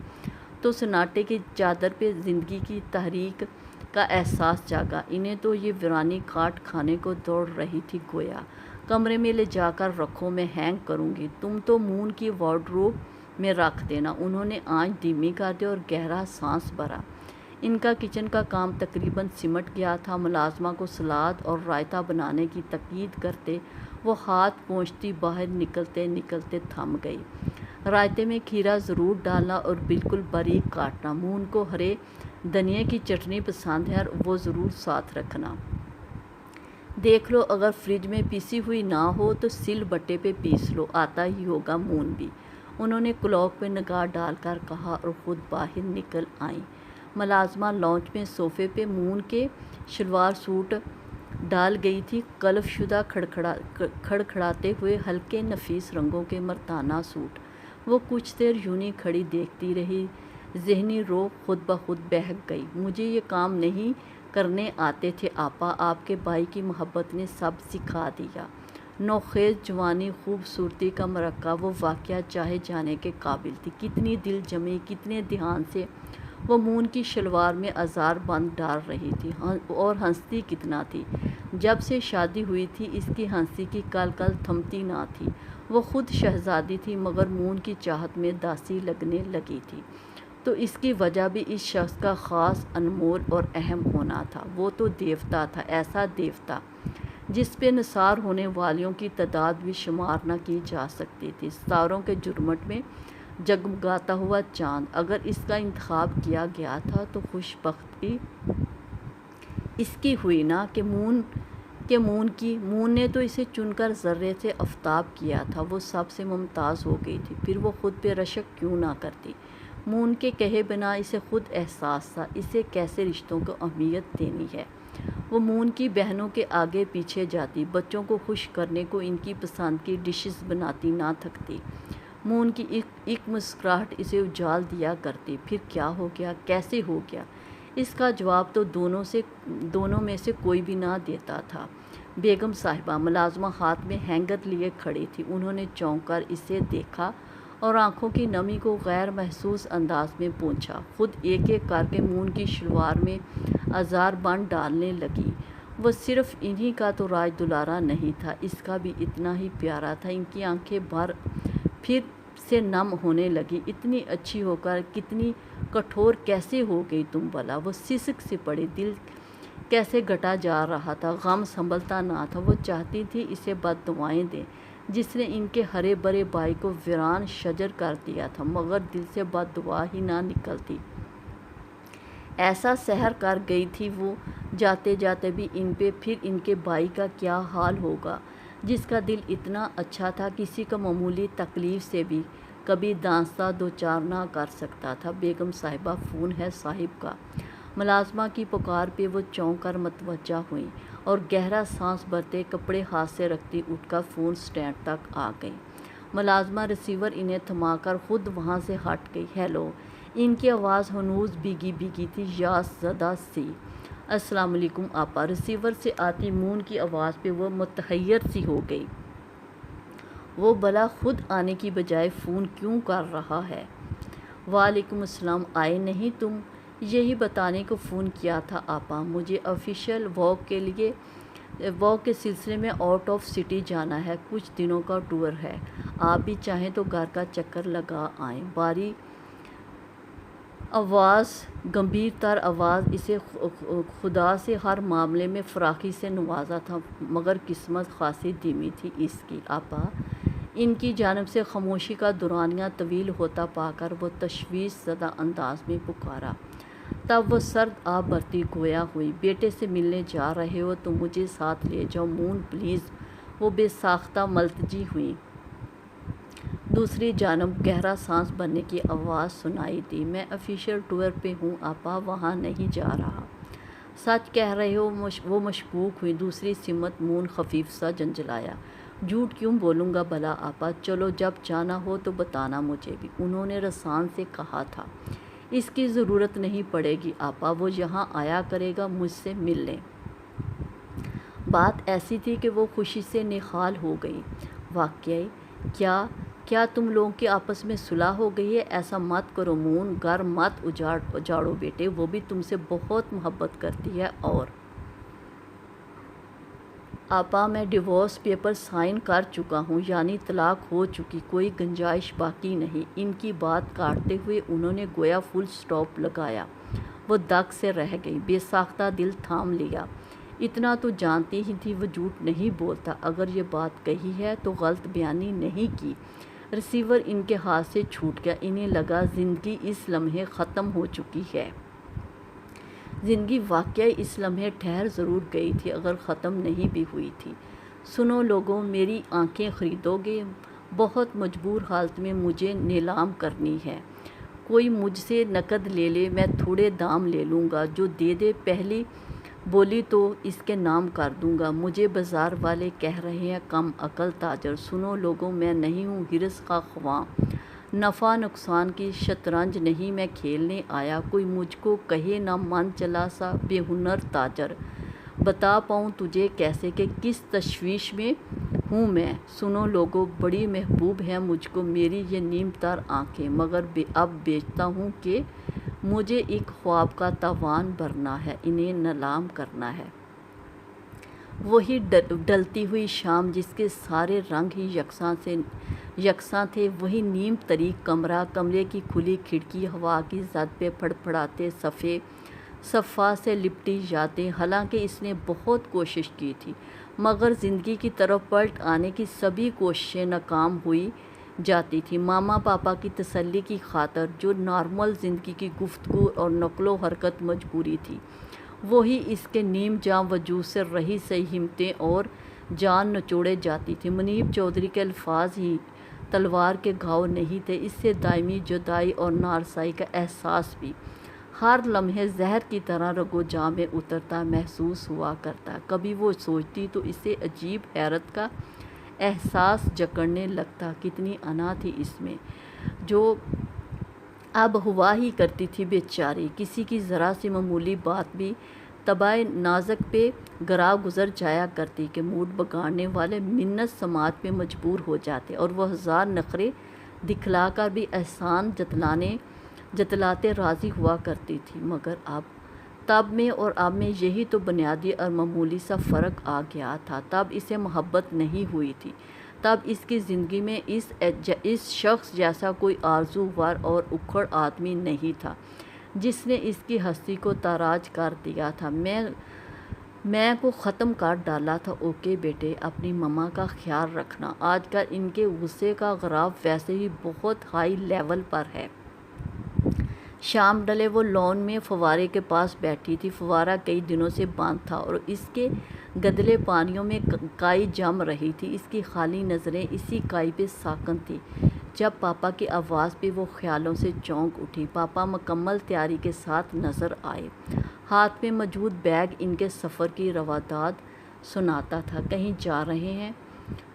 تو سناٹے کی چادر پہ زندگی کی تحریک کا احساس جاگا۔ انہیں تو یہ ویرانی کاٹ کھانے کو دوڑ رہی تھی، گویا کمرے میں لے جا کر رکھو، میں ہینگ کروں گی، تم تو مون کی وارڈروب میں رکھ دینا۔ انہوں نے آنچ دھیمی کر دی اور گہرا سانس بھرا۔ ان کا کچن کا کام تقریباً سمٹ گیا تھا۔ ملازمہ کو سلاد اور رائتہ بنانے کی تاکید کرتے وہ ہاتھ پہنچتی باہر نکلتے نکلتے تھم گئی۔ رائتے میں کھیرا ضرور ڈالنا اور بالکل باریک کاٹنا، مون کو ہرے دھنیا کی چٹنی پسند ہے اور وہ ضرور ساتھ رکھنا۔ دیکھ لو اگر فریج میں پیسی ہوئی نہ ہو تو سل بٹے پہ پیس لو، آتا ہی ہوگا مون بھی، انہوں نے کلاک پہ نگاہ ڈال کر کہا اور خود باہر نکل آئیں۔ ملازمہ لانچ میں صوفے پہ مون کے شلوار سوٹ ڈال گئی تھی، قلف شدہ کھڑکھڑاتے ہوئے ہلکے نفیس رنگوں کے مردانہ سوٹ۔ وہ کچھ دیر یوں ہی کھڑی دیکھتی رہی، ذہنی رو خود بخود بہک گئی۔ مجھے یہ کام نہیں کرنے آتے تھے آپا، آپ کے بھائی کی محبت نے سب سکھا دیا۔ نوخیز جوانی، خوبصورتی کا مرکب، وہ واقعہ چاہے جانے کے قابل تھی۔ کتنی دل جمی، کتنے دھیان سے وہ مون کی شلوار میں آزار بند ڈال رہی تھی، اور ہنستی کتنا تھی۔ جب سے شادی ہوئی تھی اس کی ہنسی کی کل تھمتی نہ تھی۔ وہ خود شہزادی تھی مگر مون کی چاہت میں داسی لگنے لگی تھی، تو اس کی وجہ بھی اس شخص کا خاص، انمول اور اہم ہونا تھا۔ وہ تو دیوتا تھا، ایسا دیوتا جس پہ نثار ہونے والیوں کی تعداد بھی شمار نہ کی جا سکتی تھی، ستاروں کے جھرمٹ میں جگمگاتا ہوا چاند۔ اگر اس کا انتخاب کیا گیا تھا تو خوش بختی اس کی ہوئی نا کہ مون نے تو اسے چن کر ذرے سے آفتاب کیا تھا، وہ سب سے ممتاز ہو گئی تھی، پھر وہ خود پہ رشک کیوں نہ کرتی۔ مون کے کہے بنا اسے خود احساس تھا اسے کیسے رشتوں کو اہمیت دینی ہے۔ وہ مون کی بہنوں کے آگے پیچھے جاتی، بچوں کو خوش کرنے کو ان کی پسند کی ڈشز بناتی نہ تھکتی۔ مون کی ایک مسکراہٹ اسے اجال دیا کرتی۔ پھر کیا ہو گیا، کیسے ہو گیا، اس کا جواب تو دونوں میں سے کوئی بھی نہ دیتا تھا۔ بیگم صاحبہ ملازمہ ہاتھ میں ہینگر لیے کھڑی تھی، انہوں نے چونک کر اسے دیکھا اور آنکھوں کی نمی کو غیر محسوس انداز میں پوچھا، خود ایک ایک کر کے مون کی شلوار میں آزار بند ڈالنے لگی۔ وہ صرف انہی کا تو راج دلارا نہیں تھا، اس کا بھی اتنا ہی پیارا تھا۔ ان کی آنکھیں پھر سے نم ہونے لگی۔ اتنی اچھی ہو کر کتنی کٹھور کیسے ہو گئی تم بھلا؟ وہ سسک سے پڑی، دل کیسے گھٹا جا رہا تھا، غم سنبھلتا نہ تھا۔ وہ چاہتی تھی اسے بد دعائیں دیں جس نے ان کے ہرے بھرے بھائی کو ویران شجر کر دیا تھا، مگر دل سے بد دعا ہی نہ نکلتی۔ ایسا سحر کر گئی تھی وہ، جاتے جاتے بھی ان پہ، پھر ان کے بھائی کا کیا حال ہوگا جس کا دل اتنا اچھا تھا، کسی کا معمولی تکلیف سے بھی کبھی دانستہ دوچار نہ کر سکتا تھا۔ بیگم صاحبہ فون ہے صاحب کا۔ ملازمہ کی پکار پہ وہ چونک کر متوجہ ہوئیں اور گہرا سانس بھرتے کپڑے ہاتھ سے رکھتی اٹھ کر فون سٹینڈ تک آ گئیں۔ ملازمہ ریسیور انہیں تھما کر خود وہاں سے ہٹ گئی۔ ہیلو، ان کی آواز ہنوز بھیگی بھیگی تھی، یاس زدہ سی۔ السلام علیکم آپا۔ ریسیور سے آتی مون کی آواز پہ وہ متحیر سی ہو گئی۔ وہ بھلا خود آنے کی بجائے فون کیوں کر رہا ہے؟ وعلیکم السلام، آئے نہیں تم؟ یہی بتانے کو فون کیا تھا آپا، مجھے آفیشیل واک کے سلسلے میں آؤٹ آف سٹی جانا ہے، کچھ دنوں کا ٹور ہے، آپ بھی چاہیں تو گھر کا چکر لگا آئیں۔ باری آواز، گمبھیر تر آواز، اسے خدا سے ہر معاملے میں فراخی سے نوازا تھا، مگر قسمت خاصی دھیمی تھی اس کی۔ آپا، ان کی جانب سے خاموشی کا دورانیہ طویل ہوتا پا کر وہ تشویش زدہ انداز میں پکارا۔ تب وہ سرد آب بھرتی گویا ہوئی، بیٹے سے ملنے جا رہے ہو تو مجھے ساتھ لے جاؤ مون پلیز۔ وہ بے ساختہ ملتجی ہوئی۔ دوسری جانب گہرا سانس بھرنے کی آواز سنائی دی۔ میں آفیشیل ٹور پہ ہوں آپا، وہاں نہیں جا رہا۔ سچ کہہ رہے ہو؟ وہ مشکوک ہوئی۔ دوسری سمت مون خفیف سا جھنجھلایا۔ جھوٹ کیوں بولوں گا بھلا آپا، چلو جب جانا ہو تو بتانا مجھے بھی، انہوں نے رسان سے کہا تھا۔ اس کی ضرورت نہیں پڑے گی آپا، وہ یہاں آیا کرے گا مجھ سے ملنے۔ بات ایسی تھی کہ وہ خوشی سے نہال ہو گئی۔ واقعی؟ کیا تم لوگوں کی آپس میں صلح ہو گئی ہے؟ ایسا مت کرو مون، گھر مت اجاڑو بیٹے، وہ بھی تم سے بہت محبت کرتی ہے۔ اور آپا میں ڈیورس پیپر سائن کر چکا ہوں، یعنی طلاق ہو چکی، کوئی گنجائش باقی نہیں۔ ان کی بات کاٹتے ہوئے انہوں نے گویا فل سٹاپ لگایا۔ وہ دک سے رہ گئی، بے ساختہ دل تھام لیا۔ اتنا تو جانتی ہی تھی وہ جھوٹ نہیں بولتا، اگر یہ بات کہی ہے تو غلط بیانی نہیں کی۔ ریسیور ان کے ہاتھ سے چھوٹ گیا۔ انہیں لگا زندگی اس لمحے ختم ہو چکی ہے۔ زندگی واقعی اس لمحے ٹھہر ضرور گئی تھی، اگر ختم نہیں بھی ہوئی تھی۔ سنو لوگوں، میری آنکھیں خریدو گے؟ بہت مجبور حالت میں مجھے نیلام کرنی ہے۔ کوئی مجھ سے نقد لے لے، میں تھوڑے دام لے لوں گا، جو دے دے پہلی بولی تو اس کے نام کر دوں گا۔ مجھے بازار والے کہہ رہے ہیں کم عقل تاجر۔ سنو لوگوں، میں نہیں ہوں حرص کا خواں، نفع نقصان کی شطرنج نہیں میں کھیلنے آیا۔ کوئی مجھ کو کہے نہ من چلا سا بے ہنر تاجر، بتا پاؤں تجھے کیسے کہ کس تشویش میں ہوں میں۔ سنو لوگوں، بڑی محبوب ہے مجھ کو میری یہ نیم تر آنکھیں، مگر اب بیچتا ہوں کہ مجھے ایک خواب کا تاوان بھرنا ہے، انہیں نیلام کرنا ہے۔ وہی ڈلتی ہوئی شام جس کے سارے رنگ ہی یکساں تھے، وہی نیم تاریک کمرہ، کمرے کی کھلی کھڑکی، ہوا کی زد پہ پھڑپھڑاتے صفحہ سے لپٹی یادیں۔ حالانکہ اس نے بہت کوشش کی تھی، مگر زندگی کی طرف پلٹ آنے کی سبھی کوششیں ناکام ہوئی جاتی تھی۔ ماما پاپا کی تسلی کی خاطر جو نارمل زندگی کی گفتگو اور نقل و حرکت مجبوری تھی، وہی اس کے نیم جاں وجود سے رہی سی ہمتیں اور جان نچوڑے جاتی تھی۔ منیب چودھری کے الفاظ ہی تلوار کے گھاؤ نہیں تھے، اس سے دائمی جدائی اور نارسائی کا احساس بھی ہر لمحے زہر کی طرح رگو جاں میں اترتا محسوس ہوا کرتا۔ کبھی وہ سوچتی تو اسے عجیب حیرت کا احساس جکڑنے لگتا، کتنی انا تھی اس میں، جو اب ہوا ہی کرتی تھی بیچاری۔ کسی کی ذرا سی معمولی بات بھی طبع نازک پہ گراں گزر جایا کرتی کہ موڈ بگاڑنے والے منت سماعت پہ مجبور ہو جاتے، اور وہ ہزار نخرے دکھلا کر بھی احسان جتلاتے راضی ہوا کرتی تھی۔ مگر تب میں اور اب میں یہی تو بنیادی اور معمولی سا فرق آ گیا تھا۔ تب اسے محبت نہیں ہوئی تھی، تب اس کی زندگی میں اس شخص جیسا کوئی آرزوور اور اکھڑ آدمی نہیں تھا جس نے اس کی ہستی کو تاراج کر دیا تھا، میں کو ختم کر ڈالا تھا۔ اوکے بیٹے، اپنی ماما کا خیال رکھنا۔ آج کل ان کے غصے کا گراف ویسے ہی بہت ہائی لیول پر ہے۔ شام ڈلے وہ لان میں فوارے کے پاس بیٹھی تھی۔ فوارہ کئی دنوں سے بند تھا اور اس کے گدلے پانیوں میں کائی جم رہی تھی۔ اس کی خالی نظریں اسی کائی پہ ساکن تھیں۔ جب پاپا کی آواز پہ وہ خیالوں سے چونک اٹھی۔ پاپا مکمل تیاری کے ساتھ نظر آئے، ہاتھ میں موجود بیگ ان کے سفر کی رواداد سناتا تھا۔ کہیں جا رہے ہیں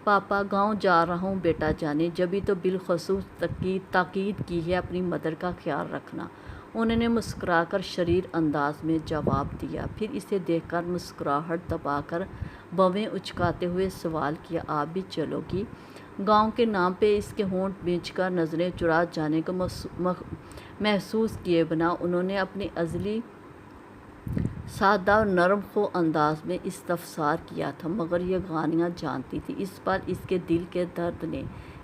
پاپا؟ گاؤں جا رہا ہوں بیٹا جانے، جبھی تو بالخصوص تاکید کی ہے اپنی مدر کا خیال رکھنا، انہوں نے مسکرا کر شریر انداز میں جواب دیا۔ پھر اسے دیکھ کر مسکراہٹ دبا کر بھویں اچکاتے ہوئے سوال کیا، آپ بھی چلو گی؟ گاؤں کے نام پہ اس کے ہونٹ بھینچ کر نظریں چرا جانے کو محسوس کیے بنا انہوں نے اپنی ازلی سادہ اور نرم خو انداز میں استفسار کیا تھا، مگر یہ غانیہ جانتی تھی اس پر اس کے دل کے درد نے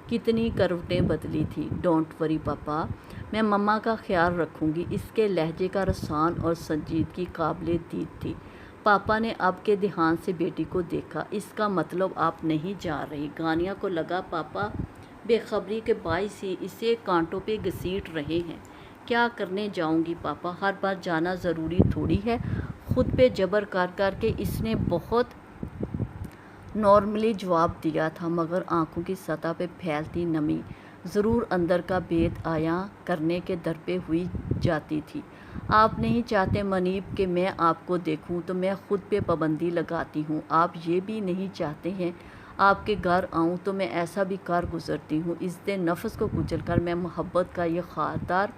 کتنی کروٹیں بدلی تھی۔ ڈونٹ وری پاپا، میں مما کا خیال رکھوں گی۔ اس کے لہجے کا رسان اور سنجیدگی قابل دید تھی۔ پاپا نے اب کے دھیان سے بیٹی کو دیکھا۔ اس کا مطلب آپ نہیں جا رہی؟ غانیہ کو لگا پاپا بے خبری کے باعث ہی اسے کانٹوں پہ گھسیٹ رہے ہیں۔ کیا کرنے جاؤں گی پاپا، ہر بار جانا ضروری تھوڑی ہے؟ خود پہ جبر کر کر کے اس نے بہت نارملی جواب دیا تھا، مگر آنکھوں کی سطح پہ پھیلتی نمی ضرور اندر کا بید عیاں کرنے کے در پہ ہوئی جاتی تھی۔ آپ نہیں چاہتے منیب کہ میں آپ کو دیکھوں تو میں خود پہ پابندی لگاتی ہوں۔ آپ یہ بھی نہیں چاہتے ہیں آپ کے گھر آؤں تو میں ایسا بھی کر گزرتی ہوں۔ عزت نفس کو کچل کر میں محبت کا یہ خاطر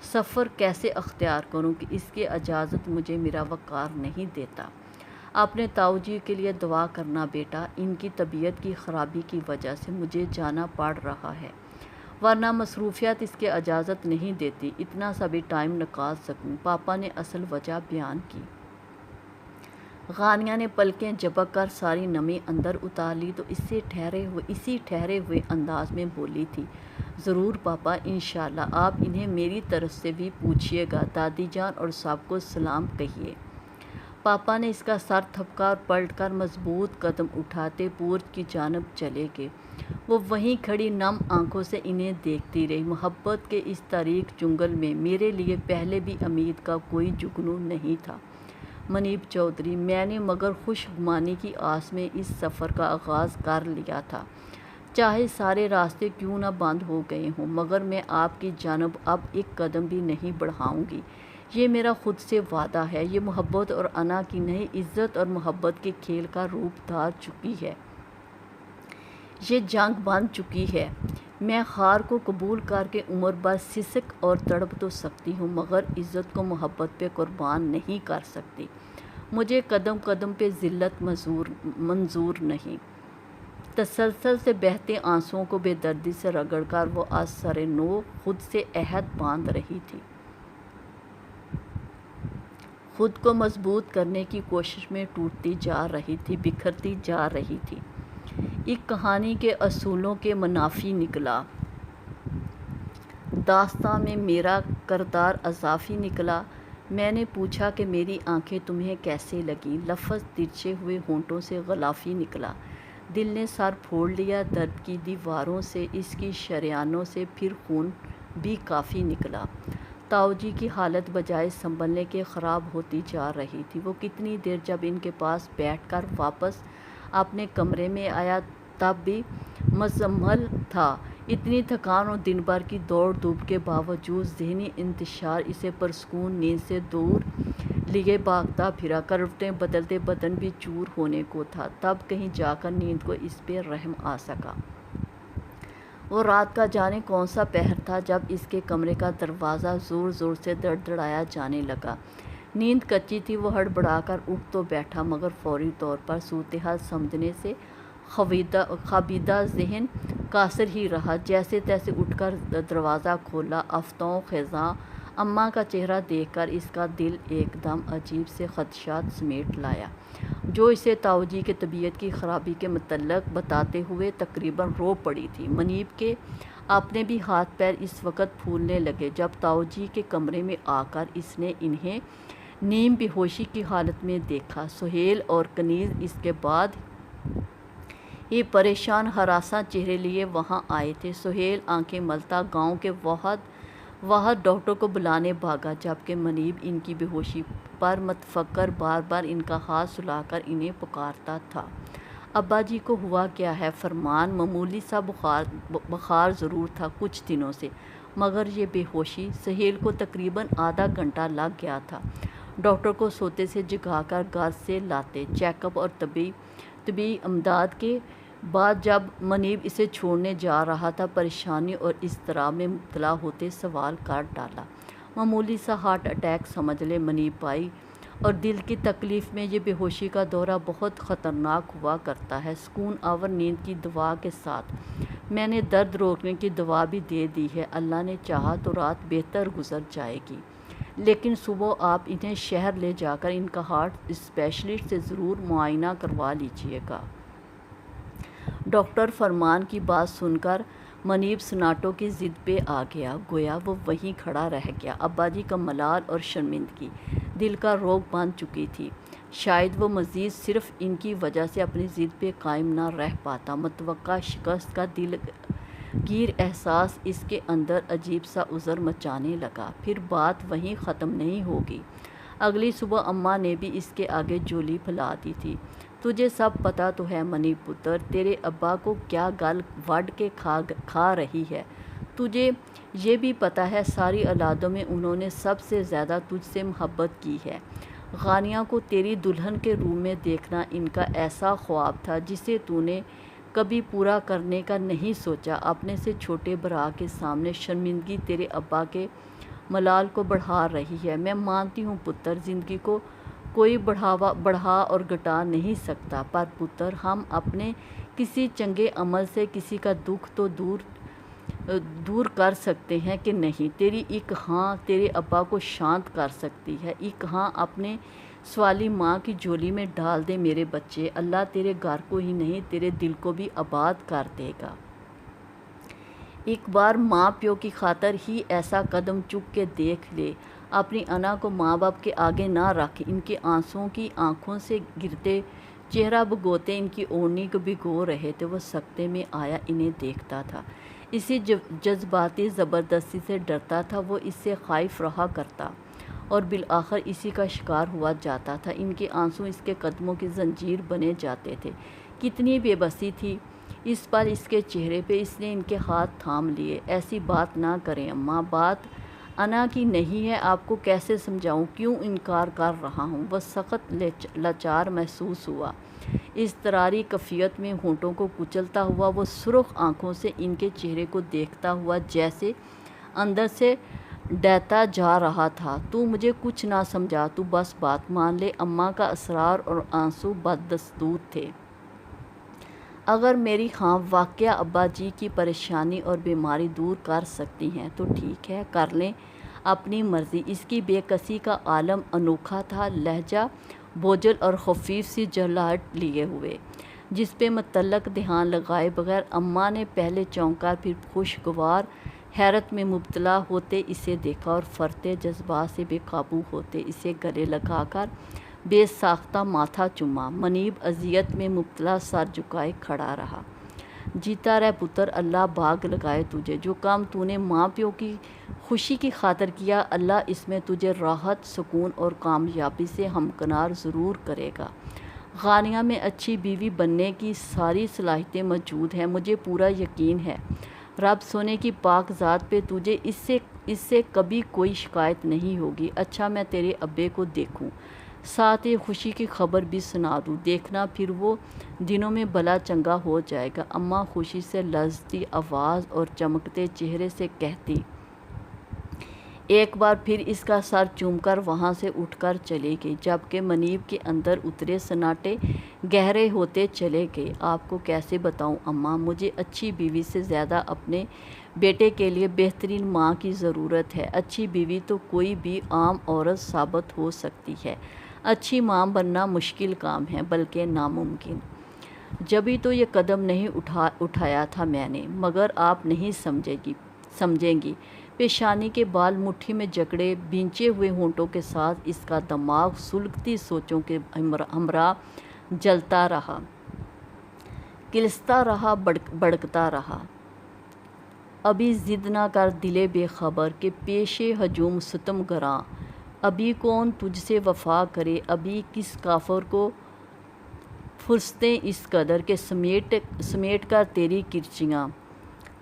سفر کیسے اختیار کروں کہ اس کی اجازت مجھے میرا وقار نہیں دیتا۔ اپنے تاؤ جی کے لیے دعا کرنا بیٹا، ان کی طبیعت کی خرابی کی وجہ سے مجھے جانا پڑ رہا ہے، ورنہ مصروفیات اس کی اجازت نہیں دیتی اتنا سا بھی ٹائم نکال سکوں۔ پاپا نے اصل وجہ بیان کی۔ غانیہ نے پلکیں جھپک کر ساری نمی اندر اتار لی تو اسی ٹھہرے ہوئے انداز میں بولی تھی، ضرور پاپا، انشاءاللہ آپ انہیں میری طرف سے بھی پوچھیے گا، دادی جان اور سب کو سلام کہیے۔ پاپا نے اس کا سر تھپکا اور پلٹ کر مضبوط قدم اٹھاتے پورچ کی جانب چلے گئے۔ وہ وہیں کھڑی نم آنکھوں سے انہیں دیکھتی رہی۔ محبت کے اس تاریک جنگل میں میرے لیے پہلے بھی امید کا کوئی جگنو نہیں تھا منیب چودھری، میں نے مگر خوش گمانی کی آس میں اس سفر کا آغاز کر لیا تھا، چاہے سارے راستے کیوں نہ بند ہو گئے ہوں، مگر میں آپ کی جانب اب ایک قدم بھی نہیں بڑھاؤں گی، یہ میرا خود سے وعدہ ہے۔ یہ محبت اور انا کی نہیں، عزت اور محبت کے کھیل کا روپ دھار چکی ہے، یہ جنگ بن چکی ہے۔ میں خار کو قبول کر کے عمر بھر سسک اور تڑپ تو سکتی ہوں، مگر عزت کو محبت پہ قربان نہیں کر سکتی۔ مجھے قدم قدم پہ ذلت منظور نہیں۔ تسلسل سے بہتے آنسوؤں کو بے دردی سے رگڑ کر وہ از سر نو خود سے عہد باندھ رہی تھی، خود کو مضبوط کرنے کی کوشش میں ٹوٹتی جا رہی تھی، بکھرتی جا رہی تھی۔ ایک کہانی کے اصولوں کے منافی نکلا، داستاں میں میرا کردار اضافی نکلا۔ میں نے پوچھا کہ میری آنکھیں تمہیں کیسے لگیں، لفظ ترچھے ہوئے ہونٹوں سے غلافی نکلا۔ دل نے سر پھوڑ لیا، درد کی دیواروں سے، اس کی شریانوں سے، پھر خون بھی کافی نکلا۔ تاؤ جی کی حالت بجائے سنبھلنے کے خراب ہوتی جا رہی تھی۔ وہ کتنی دیر جب ان کے پاس بیٹھ کر واپس اپنے کمرے میں آیا تب بھی مزمل تھا۔ اتنی تھکان اور دن بھر کی دوڑ دھوپ کے باوجود ذہنی انتشار اسے پرسکون نیند سے دور لیے بھاگتا پھرا، کروٹیں بدلتے بدن بھی چور ہونے کو تھا، تب کہیں جا کر نیند کو اس پہ رحم آ سکا۔ وہ رات کا جانے کون سا پہر تھا جب اس کے کمرے کا دروازہ زور زور سے دڑدڑایا جانے لگا۔ نیند کچی تھی، وہ ہڑبڑا کر اٹھ تو بیٹھا، مگر فوری طور پر صورتحال سمجھنے سے خوابیدہ ذہن قاصر ہی رہا۔ جیسے تیسے اٹھ کر دروازہ کھولا، افتاؤں خیزاں اماں کا چہرہ دیکھ کر اس کا دل ایک دم عجیب سے خدشات سمیٹ لایا، جو اسے تاؤ جی کی طبیعت کی خرابی کے متعلق بتاتے ہوئے تقریباً رو پڑی تھی۔ منیب کے اپنے بھی ہاتھ پیر اس وقت پھولنے لگے جب تاؤ جی کے کمرے میں آ کر اس نے انہیں نیم بے ہوشی کی حالت میں دیکھا۔ سہیل اور کنیز اس کے بعد ہی پریشان ہراساں چہرے لیے وہاں آئے تھے۔ سہیل آنکھیں ملتا گاؤں کے واحد ڈاکٹر کو بلانے بھاگا، جبکہ منیب ان کی بے ہوشی پر متفکر بار بار ان کا ہاتھ سلا کر انہیں پکارتا تھا۔ ابا جی کو ہوا کیا ہے؟ فرمان معمولی سا بخار ضرور تھا کچھ دنوں سے، مگر یہ بے ہوشی؟ سہیل کو تقریباً آدھا گھنٹہ لگ گیا تھا ڈاکٹر کو سوتے سے جگا کر گھر سے لاتے، چیک اپ اور طبی امداد کے بعد جب منیب اسے چھوڑنے جا رہا تھا، پریشانی اور اضطراب میں مبتلا ہوتے سوال کر ڈالا، معمولی سا ہارٹ اٹیک سمجھ لے منیب بھائی، اور دل کی تکلیف میں یہ بے ہوشی کا دورہ بہت خطرناک ہوا کرتا ہے۔ سکون آور نیند کی دوا کے ساتھ میں نے درد روکنے کی دوا بھی دے دی ہے، اللہ نے چاہا تو رات بہتر گزر جائے گی، لیکن صبح آپ انہیں شہر لے جا کر ان کا ہارٹ اسپیشلسٹ سے ضرور معائنہ کروا لیجیے گا۔ ڈاکٹر فرمان کی بات سن کر منیب سناٹوں کی ضد پہ آ گیا، گویا وہ وہیں کھڑا رہ گیا۔ ابا جی کا ملال اور شرمندگی دل کا روگ بن چکی تھی، شاید وہ مزید صرف ان کی وجہ سے اپنی ضد پہ قائم نہ رہ پاتا۔ متوقع شکست کا دل گیر احساس اس کے اندر عجیب سا عذر مچانے لگا، پھر بات وہیں ختم نہیں ہوگی۔ اگلی صبح اماں نے بھی اس کے آگے جولی پھیلا دی تھی۔ تجھے سب پتہ تو ہے منی پتر، تیرے ابا کو کیا گل وڈ کے کھا رہی ہے، تجھے یہ بھی پتہ ہے ساری اولادوں میں انہوں نے سب سے زیادہ تجھ سے محبت کی ہے۔ غانیہ کو تیری دلہن کے روم میں دیکھنا ان کا ایسا خواب تھا جسے تو نے کبھی پورا کرنے کا نہیں سوچا۔ اپنے سے چھوٹے برا کے سامنے شرمندگی تیرے ابا کے ملال کو بڑھا رہی ہے۔ میں مانتی ہوں پتر، زندگی کو کوئی بڑھا اور گھٹا نہیں سکتا، پر پتر ہم اپنے کسی چنگے عمل سے کسی کا دکھ تو دور کر سکتے ہیں کہ نہیں؟ تیری ایک ہاں تیرے ابا کو شانت کر سکتی ہے۔ ایک ہاں اپنے سوالی ماں کی جھولی میں ڈال دے میرے بچے، اللہ تیرے گھر کو ہی نہیں تیرے دل کو بھی آباد کر دے گا۔ ایک بار ماں پیو کی خاطر ہی ایسا قدم چک کے دیکھ لے۔ اپنی انا کو ماں باپ کے آگے نہ رکھ۔ ان کے آنسوؤں کی آنکھوں سے گرتے چہرہ بھگوتے ان کی اوڑھنی کو بھگو رہے تھے۔ وہ سکتے میں آیا انہیں دیکھتا تھا، اسی جذباتی زبردستی سے ڈرتا تھا، وہ اس سے خائف رہا کرتا اور بالآخر اسی کا شکار ہوا جاتا تھا۔ ان کے آنسو اس کے قدموں کی زنجیر بنے جاتے تھے۔ کتنی بے بسی تھی اس پر اس کے چہرے پہ! اس نے ان کے ہاتھ تھام لیے۔ ایسی بات نہ کریں اماں، بات انا کی نہیں ہے، آپ کو کیسے سمجھاؤں، کیوں انکار کر رہا ہوں؟ وہ سخت لاچار محسوس ہوا۔ اضطراری کیفیت میں ہونٹوں کو کچلتا ہوا وہ سرخ آنکھوں سے ان کے چہرے کو دیکھتا ہوا جیسے اندر سے ڈہتا جا رہا تھا۔ تو مجھے کچھ نہ سمجھا، تو بس بات مان لے۔ اماں کا اصرار اور آنسو بدستور تھے۔ اگر میری ہاں واقعہ ابا جی کی پریشانی اور بیماری دور کر سکتی ہیں تو ٹھیک ہے، کر لیں، اپنی مرضی۔ اس کی بے کسی کا عالم انوکھا تھا، لہجہ بوجھل اور خفیف سی جھلاہٹ لیے ہوئے، جس پہ متعلق دھیان لگائے بغیر اماں نے پہلے چونک کر پھر خوشگوار حیرت میں مبتلا ہوتے اسے دیکھا اور فرتے جذبات سے بے قابو ہوتے اسے گلے لگا کر بے ساختہ ماتھا چوما۔ منیب اذیت میں مبتلا سر جھکائے کھڑا رہا۔ جیتا رہ پتر، اللہ بھاگ لگائے تجھے۔ جو کام تو نے ماں پیو کی خوشی کی خاطر کیا، اللہ اس میں تجھے راحت، سکون اور کامیابی سے ہمکنار ضرور کرے گا۔ غانیہ میں اچھی بیوی بننے کی ساری صلاحیتیں موجود ہیں، مجھے پورا یقین ہے۔ رب سونے کی پاک ذات پہ تجھے اس سے کبھی کوئی شکایت نہیں ہوگی۔ اچھا میں تیرے ابے کو دیکھوں، ساتھ یہ خوشی کی خبر بھی سنا دوں، دیکھنا پھر وہ دنوں میں بھلا چنگا ہو جائے گا۔ اماں خوشی سے لرزتی آواز اور چمکتے چہرے سے کہتی، ایک بار پھر اس کا سر چوم کر وہاں سے اٹھ کر چلے گئی، جبکہ منیب کے اندر اترے سناٹے گہرے ہوتے چلے گئے۔ آپ کو کیسے بتاؤں اماں، مجھے اچھی بیوی سے زیادہ اپنے بیٹے کے لیے بہترین ماں کی ضرورت ہے۔ اچھی بیوی تو کوئی بھی عام عورت ثابت ہو سکتی ہے، اچھی ماں بننا مشکل کام ہے، بلکہ ناممکن۔ جبھی تو یہ قدم نہیں اٹھایا تھا میں نے، مگر آپ نہیں سمجھیں گی۔ پیشانی کے بال مٹھی میں جکڑے بھینچے ہوئے ہونٹوں کے ساتھ اس کا دماغ سلگتی سوچوں کے ہمراہ جلتا رہا، کلستا رہا، بھڑکتا رہا۔ ابھی ضد نہ کر دلے بے خبر کہ پیش ہجوم ستم گراں، ابھی کون تجھ سے وفا کرے، ابھی کس کافر کو فرصتیں اس قدر کہ سمیٹ کر تیری کرچیاں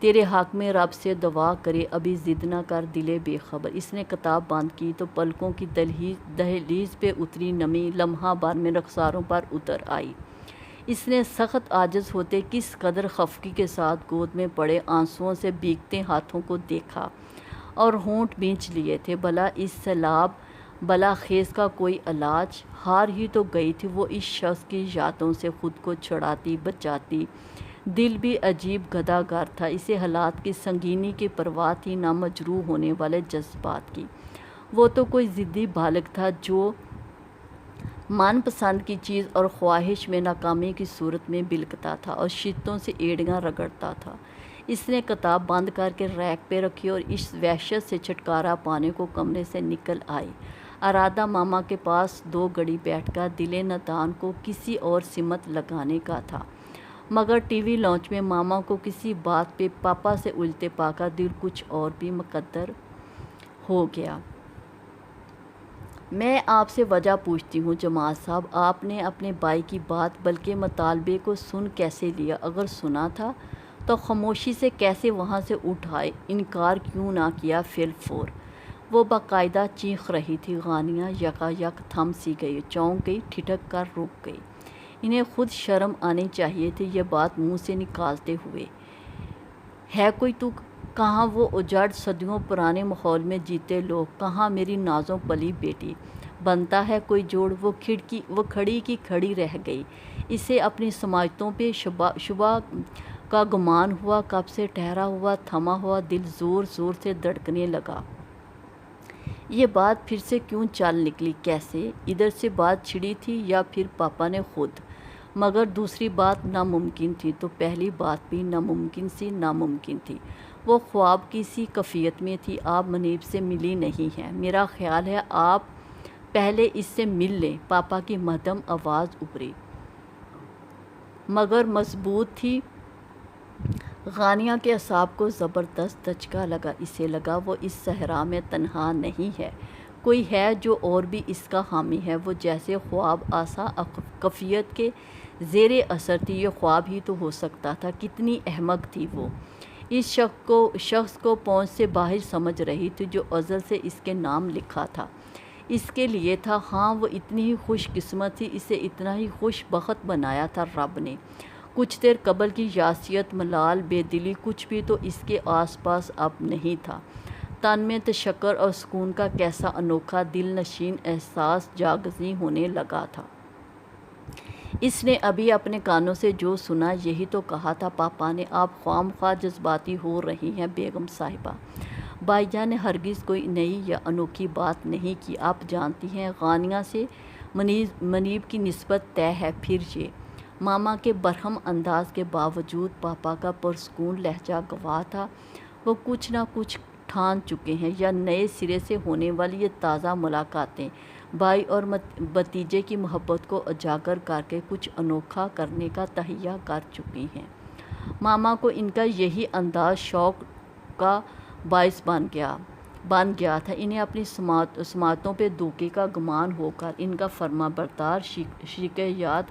تیرے حق میں رب سے دعا کرے۔ ابھی ضد نہ کر دلے بے خبر۔ اس نے کتاب بند کی تو پلکوں کی دہلیز پہ اتری نمی لمحہ بھر میں رخساروں پر اتر آئی۔ اس نے سخت عاجز ہوتے کس قدر خفگی کے ساتھ گود میں پڑے آنسوؤں سے بھیگتے ہاتھوں کو دیکھا اور ہونٹ بھینچ لیے تھے۔ بھلا اس سیلاب بلا خیز کا کوئی علاج؟ ہار ہی تو گئی تھی وہ اس شخص کی یادوں سے خود کو چھڑاتی بچاتی۔ دل بھی عجیب گدھا گر تھا، اسے حالات کی سنگینی کی پرواہ تھی نہ مجروح ہونے والے جذبات کی۔ وہ تو کوئی ضدی بالغ تھا جو من پسند کی چیز اور خواہش میں ناکامی کی صورت میں بلکتا تھا اور شدتوں سے ایڑیاں رگڑتا تھا۔ اس نے کتاب بند کر کے ریک پہ رکھی اور اس وحشت سے چھٹکارا پانے کو کمرے سے نکل آئی۔ ارادہ ماما کے پاس 2 گھڑی بیٹھ کر دل نادان کو کسی اور سمت لگانے کا تھا، مگر ٹی وی لانچ میں ماما کو کسی بات پہ پاپا سے الجھتے پا کر دل کچھ اور بھی مقدر ہو گیا۔ میں آپ سے وجہ پوچھتی ہوں جماعت صاحب، آپ نے اپنے بھائی کی بات بلکہ مطالبے کو سن کیسے لیا؟ اگر سنا تھا تو خاموشی سے کیسے وہاں سے اٹھ آئے، انکار کیوں نہ کیا فی الفور۔ وہ باقاعدہ چیخ رہی تھی۔ غانیہ یکایک تھم سی گئی، چونک گئی، ٹھٹک کر رک گئی۔ انہیں خود شرم آنی چاہیے تھی یہ بات منہ سے نکالتے ہوئے۔ ہے کوئی تو؟ کہاں وہ اجڑ صدیوں پرانے ماحول میں جیتے لوگ؟ کہاں میری نازوں پلی بیٹی؟ بنتا ہے کوئی جوڑ؟ وہ کھڑی کی کھڑی رہ گئی۔ اسے اپنی سماجتوں پہ شبہ کا گمان ہوا۔ کب سے ٹھہرا ہوا تھما ہوا دل زور زور سے دھڑکنے لگا۔ یہ بات پھر سے کیوں چل نکلی؟ کیسے؟ ادھر سے بات چھڑی تھی یا پھر پاپا نے خود؟ مگر دوسری بات ناممکن تھی تو پہلی بات بھی ناممکن تھی۔ وہ خواب کی سی کیفیت میں تھی۔ آپ منیب سے ملی نہیں ہیں؟ میرا خیال ہے آپ پہلے اس سے مل لیں۔ پاپا کی مدھم آواز ابھری مگر مضبوط تھی۔ غانیہ کے اعصاب کو زبردست دھچکا لگا۔ اسے لگا وہ اس صحرا میں تنہا نہیں ہے، کوئی ہے جو اور بھی اس کا حامی ہے۔ وہ جیسے خواب آسا کیفیت کے زیر اثر تھی۔ یہ خواب ہی تو ہو سکتا تھا۔ کتنی احمق تھی وہ! اس شخص کو پہنچ سے باہر سمجھ رہی تھی جو ازل سے اس کے نام لکھا تھا، اس کے لیے تھا۔ ہاں، وہ اتنی ہی خوش قسمت تھی، اسے اتنا ہی خوش بخت بنایا تھا رب نے۔ کچھ دیر قبل کی یاسیت، ملال، بے دلی، کچھ بھی تو اس کے آس پاس اب نہیں تھا۔ تن میں تشکر اور سکون کا کیسا انوکھا دل نشین احساس جاگزیں ہونے لگا تھا۔ اس نے ابھی اپنے کانوں سے جو سنا یہی تو کہا تھا پاپا نے۔ آپ خواہ مخواہ جذباتی ہو رہی ہیں بیگم صاحبہ۔ بھائی جان نے ہرگز کوئی نئی یا انوکھی بات نہیں کی۔ آپ جانتی ہیں غانیہ سے منیب کی نسبت طے ہے۔ پھر یہ ماما کے برہم انداز کے باوجود پاپا کا پرسکون لہجہ گواہ تھا۔ وہ کچھ نہ کچھ ٹھان چکے ہیں یا نئے سرے سے ہونے والی یہ تازہ ملاقاتیں بھائی اور بھتیجے کی محبت کو اجاگر کر کے کچھ انوکھا کرنے کا تہیہ کر چکی ہیں۔ ماما کو ان کا یہی انداز شوق کا باعث بن گیا تھا۔ انہیں اپنی سماعتوں پہ دھوکے کا گمان ہو کر ان کا فرما بردار شریک یاد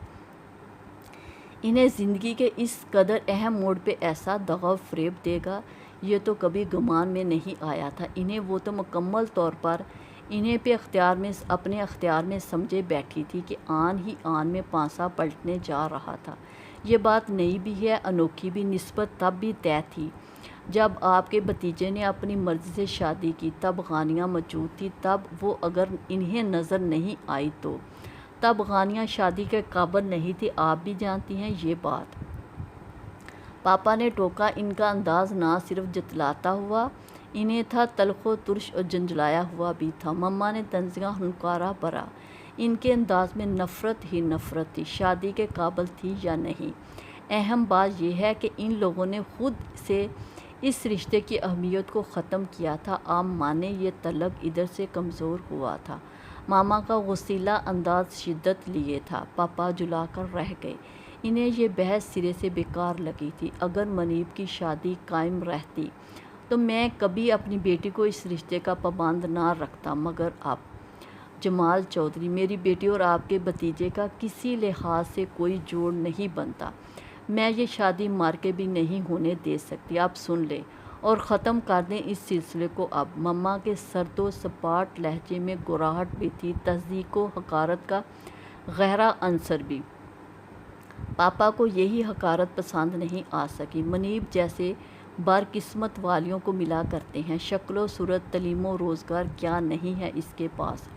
انہیں زندگی کے اس قدر اہم موڑ پہ ایسا دغا و فریب دے گا، یہ تو کبھی گمان میں نہیں آیا تھا انہیں۔ وہ تو مکمل طور پر انہیں اپنے اختیار میں سمجھے بیٹھی تھی کہ آن ہی آن میں پانسا پلٹنے جا رہا تھا۔ یہ بات نئی بھی ہے، انوکھی بھی۔ نسبت تب بھی طے تھی جب آپ کے بھتیجے نے اپنی مرضی سے شادی کی، تب غانیہ موجود تھی۔ تب وہ اگر انہیں نظر نہیں آئی تو تب غانیہ شادی کے قابل نہیں تھی۔ آپ بھی جانتی ہیں یہ بات۔ پاپا نے ٹوکا۔ ان کا انداز نہ صرف جتلاتا ہوا انہیں تھا، تلخ و ترش اور جھنجھلایا ہوا بھی تھا۔ مما نے طنزیہ ہنکارا بھرا۔ ان کے انداز میں نفرت ہی نفرت تھی۔ شادی کے قابل تھی یا نہیں؟ اہم بات یہ ہے کہ ان لوگوں نے خود سے اس رشتے کی اہمیت کو ختم کیا تھا۔ آپ مانے یہ تعلق ادھر سے کمزور ہوا تھا۔ ماما کا غصیلا انداز شدت لیے تھا۔ پاپا جھلا کر رہ گئے۔ انہیں یہ بحث سرے سے بیکار لگی تھی۔ اگر منیب کی شادی قائم رہتی تو میں کبھی اپنی بیٹی کو اس رشتے کا پابند نہ رکھتا، مگر اب جمال چودھری، میری بیٹی اور آپ کے بھتیجے کا کسی لحاظ سے کوئی جوڑ نہیں بنتا۔ میں یہ شادی مار کے بھی نہیں ہونے دے سکتی۔ آپ سن لیں اور ختم کر دیں اس سلسلے کو اب۔ مما کے سرد و سپاٹ لہجے میں گراہٹ بھی تھی، تصدیق و حقارت کا گہرا عنصر بھی۔ پاپا کو یہی حقارت پسند نہیں آ سکی۔ منیب جیسے برقسمت والیوں کو ملا کرتے ہیں۔ شکل و صورت، تعلیم و روزگار کیا نہیں ہے اس کے پاس؟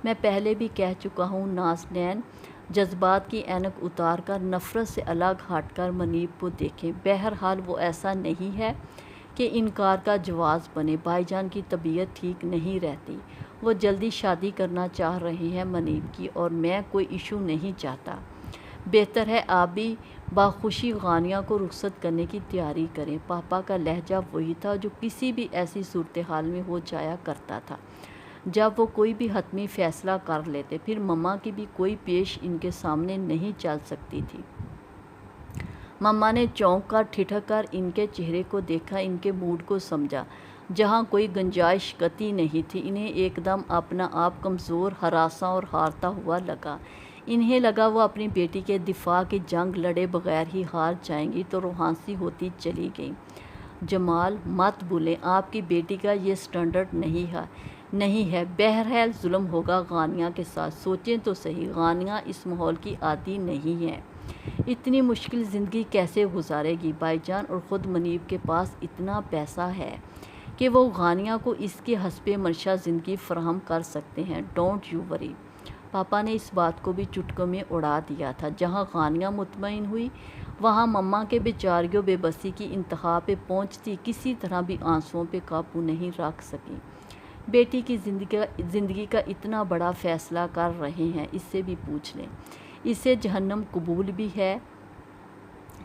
میں پہلے بھی کہہ چکا ہوں۔ نازنین جذبات کی اینک اتار کر نفرت سے الگ ہٹ کر منیب کو دیکھیں۔ بہرحال وہ ایسا نہیں ہے کہ انکار کا جواز بنے۔ بھائی جان کی طبیعت ٹھیک نہیں رہتی، وہ جلدی شادی کرنا چاہ رہے ہیں منیب کی، اور میں کوئی ایشو نہیں چاہتا۔ بہتر ہے آپ بھی باخوشی غانیہ کو رخصت کرنے کی تیاری کریں۔ پاپا کا لہجہ وہی تھا جو کسی بھی ایسی صورتحال میں ہو جایا کرتا تھا جب وہ کوئی بھی حتمی فیصلہ کر لیتے۔ پھر مما کی بھی کوئی پیش ان کے سامنے نہیں چل سکتی تھی۔ مما نے چونک کر ٹھٹک کر ان کے چہرے کو دیکھا، ان کے موڈ کو سمجھا۔ جہاں کوئی گنجائش قطعی نہیں تھی، انہیں ایک دم اپنا آپ کمزور، ہراساں اور ہارتا ہوا لگا۔ انہیں لگا وہ اپنی بیٹی کے دفاع کی جنگ لڑے بغیر ہی ہار جائیں گی تو روحانسی ہوتی چلی گئیں۔ جمال مت بھولیں، آپ کی بیٹی کا یہ سٹینڈرڈ نہیں ہے۔ بہرحال ظلم ہوگا غانیہ کے ساتھ، سوچیں تو صحیح، غانیہ اس ماحول کی عادی نہیں ہے۔ اتنی مشکل زندگی کیسے گزارے گی بھائی جان؟ اور خود منیب کے پاس اتنا پیسہ ہے کہ وہ غانیہ کو اس کی حسب منشا زندگی فراہم کر سکتے ہیں۔ ڈونٹ یو وری۔ پاپا نے اس بات کو بھی چٹکوں میں اڑا دیا تھا۔ جہاں غانیہ مطمئن ہوئی وہاں مما کے بیچاریوں بے بسی کی انتہا پہ پہنچتی کسی طرح بھی آنسوؤں پہ قابو نہیں رکھ سکی۔ بیٹی کی زندگی کا اتنا بڑا فیصلہ کر رہے ہیں، اس سے بھی پوچھ لیں۔ اسے جہنم قبول بھی ہے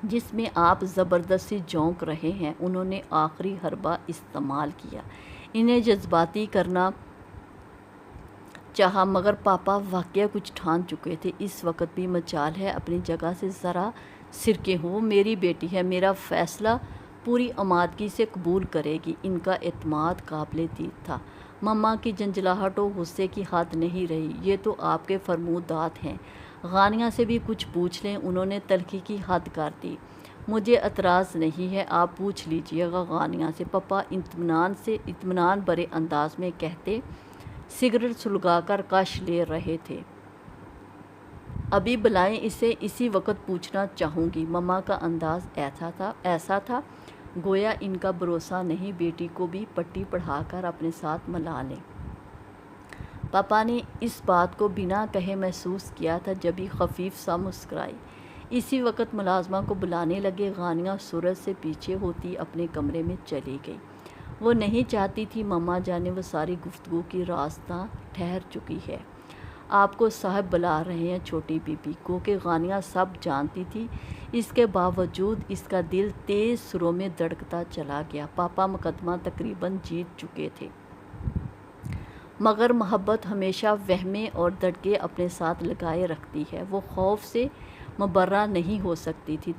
جس میں آپ زبردستی جھونک رہے ہیں۔ انہوں نے آخری حربہ استعمال کیا۔ انہیں جذباتی کرنا چاہا مگر پاپا واقعہ کچھ ٹھان چکے تھے۔ اس وقت بھی مجال ہے اپنی جگہ سے ذرا سرکے ہوں۔ وہ میری بیٹی ہے، میرا فیصلہ پوری آمادگی سے قبول کرے گی۔ ان کا اعتماد قابل دید تھا۔ مما کی جھنجھلاہٹ و غصے کی حد نہیں رہی۔ یہ تو آپ کے فرمودات ہیں، غانیہ سے بھی کچھ پوچھ لیں۔ انہوں نے تلخی کی حد کر دی۔ مجھے اعتراض نہیں ہے، آپ پوچھ لیجئے گا غانیہ سے، پاپا اطمینان بھرے انداز میں کہتے سگریٹ سلگا کر کش لے رہے تھے۔ ابھی بلائیں اسے، اسی وقت پوچھنا چاہوں گی۔ مما کا انداز ایسا تھا گویا ان کا بھروسہ نہیں بیٹی کو بھی پٹی پڑھا کر اپنے ساتھ ملا لیں۔ پاپا نے اس بات کو بنا کہے محسوس کیا تھا، جبھی خفیف سا مسکرائی۔ اسی وقت ملازمہ کو بلانے لگے۔ غانیہ سورج سے پیچھے ہوتی اپنے کمرے میں چلی گئی۔ وہ نہیں چاہتی تھی مما جانے، وہ ساری گفتگو کی راستہ ٹھہر چکی ہے۔ آپ کو صاحب بلا رہے ہیں چھوٹی بی بی کو کہ غانیہ سب جانتی تھی، اس کے باوجود اس کا دل تیز سروں میں دھڑکتا چلا گیا۔ پاپا مقدمہ تقریباً جیت چکے تھے، مگر محبت ہمیشہ وہمیں اور دھڑکے اپنے ساتھ لگائے رکھتی ہے۔ وہ خوف سے مبرہ نہیں ہو سکتی تھی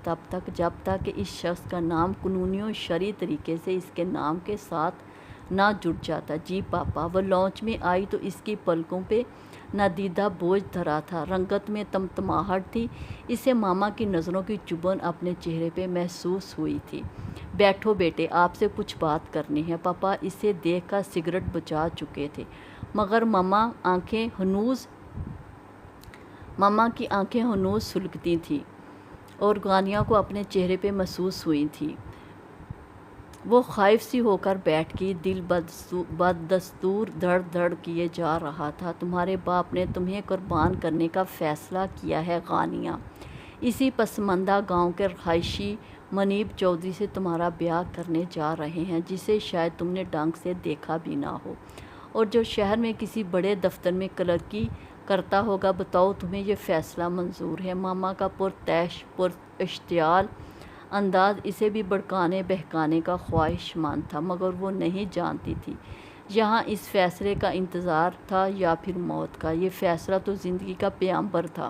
جب تک کہ اس شخص کا نام قانونی و شرعی طریقے سے اس کے نام کے ساتھ نہ جڑ جاتا۔ جی پاپا۔ وہ لانچ میں آئی تو اس کی پلکوں پہ نادیدہ بوجھ دھرا تھا، رنگت میں تمتماہٹ تھی۔ اسے ماما کی نظروں کی چبھن اپنے چہرے پہ محسوس ہوئی تھی۔ بیٹھو بیٹے، آپ سے کچھ بات کرنی ہے۔ پاپا اسے دیکھ کر سگریٹ بجھا چکے تھے، مگر مما کی آنکھیں ہنوز سلگتی تھیں اور غانیہ کو اپنے چہرے پہ محسوس ہوئی تھی۔ وہ خائف سی ہو کر بیٹھ گئی، دل بدستور دھڑ کیے جا رہا تھا۔ تمہارے باپ نے تمہیں قربان کرنے کا فیصلہ کیا ہے غانیہ۔ اسی پسماندہ گاؤں کے رہائشی منیب چودھری سے تمہارا بیاہ کرنے جا رہے ہیں، جسے شاید تم نے ڈھنگ سے دیکھا بھی نہ ہو، اور جو شہر میں کسی بڑے دفتر میں کلرکی کرتا ہوگا۔ بتاؤ تمہیں یہ فیصلہ منظور ہے؟ ماما کا پرتعش اشتعال انداز اسے بھی بھڑکانے بہکانے کا خواہش مند تھا، مگر وہ نہیں جانتی تھی یہاں اس فیصلے کا انتظار تھا یا پھر موت کا۔ یہ فیصلہ تو زندگی کا پیامبر تھا،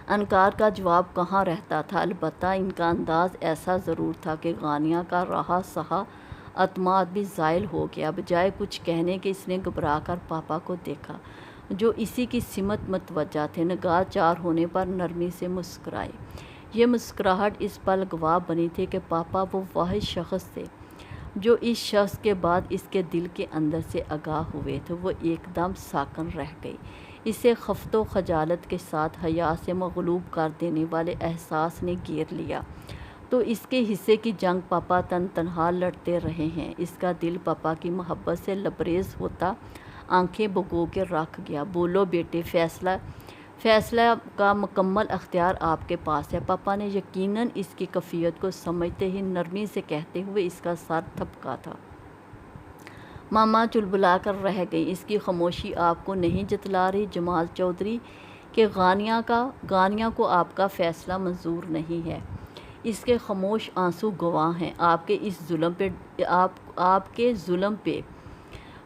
انکار کا جواب کہاں رہتا تھا؟ البتہ ان کا انداز ایسا ضرور تھا کہ غانیہ کا رہا سہا اعتماد بھی زائل ہو گیا۔ بجائے کچھ کہنے کے اس نے گھبرا کر پاپا کو دیکھا، جو اسی کی سمت متوجہ تھے۔ نگاہ چار ہونے پر نرمی سے مسکرائے۔ یہ مسکراہٹ اس پل گواہ بنی تھی کہ پاپا وہ واحد شخص تھے جو اس شخص کے بعد اس کے دل کے اندر سے آگاہ ہوئے تھے۔ وہ ایک دم ساکن رہ گئی۔ اسے خفت و خجالت کے ساتھ حیا سے مغلوب کر دینے والے احساس نے گھیر لیا۔ تو اس کے حصے کی جنگ پاپا تنہا لڑتے رہے ہیں۔ اس کا دل پاپا کی محبت سے لبریز ہوتا آنکھیں بھگو کے رکھ گیا۔ بولو بیٹے، فیصلہ کا مکمل اختیار آپ کے پاس ہے۔ پاپا نے یقیناً اس کی کیفیت کو سمجھتے ہی نرمی سے کہتے ہوئے اس کا سر تھپکا تھا۔ ماما چلبلا کر رہ گئی۔ اس کی خاموشی آپ کو نہیں جتلا رہی جمال چودھری کہ غانیہ کو آپ کا فیصلہ منظور نہیں ہے؟ اس کے خاموش آنسو گواہ ہیں آپ کے ظلم پہ۔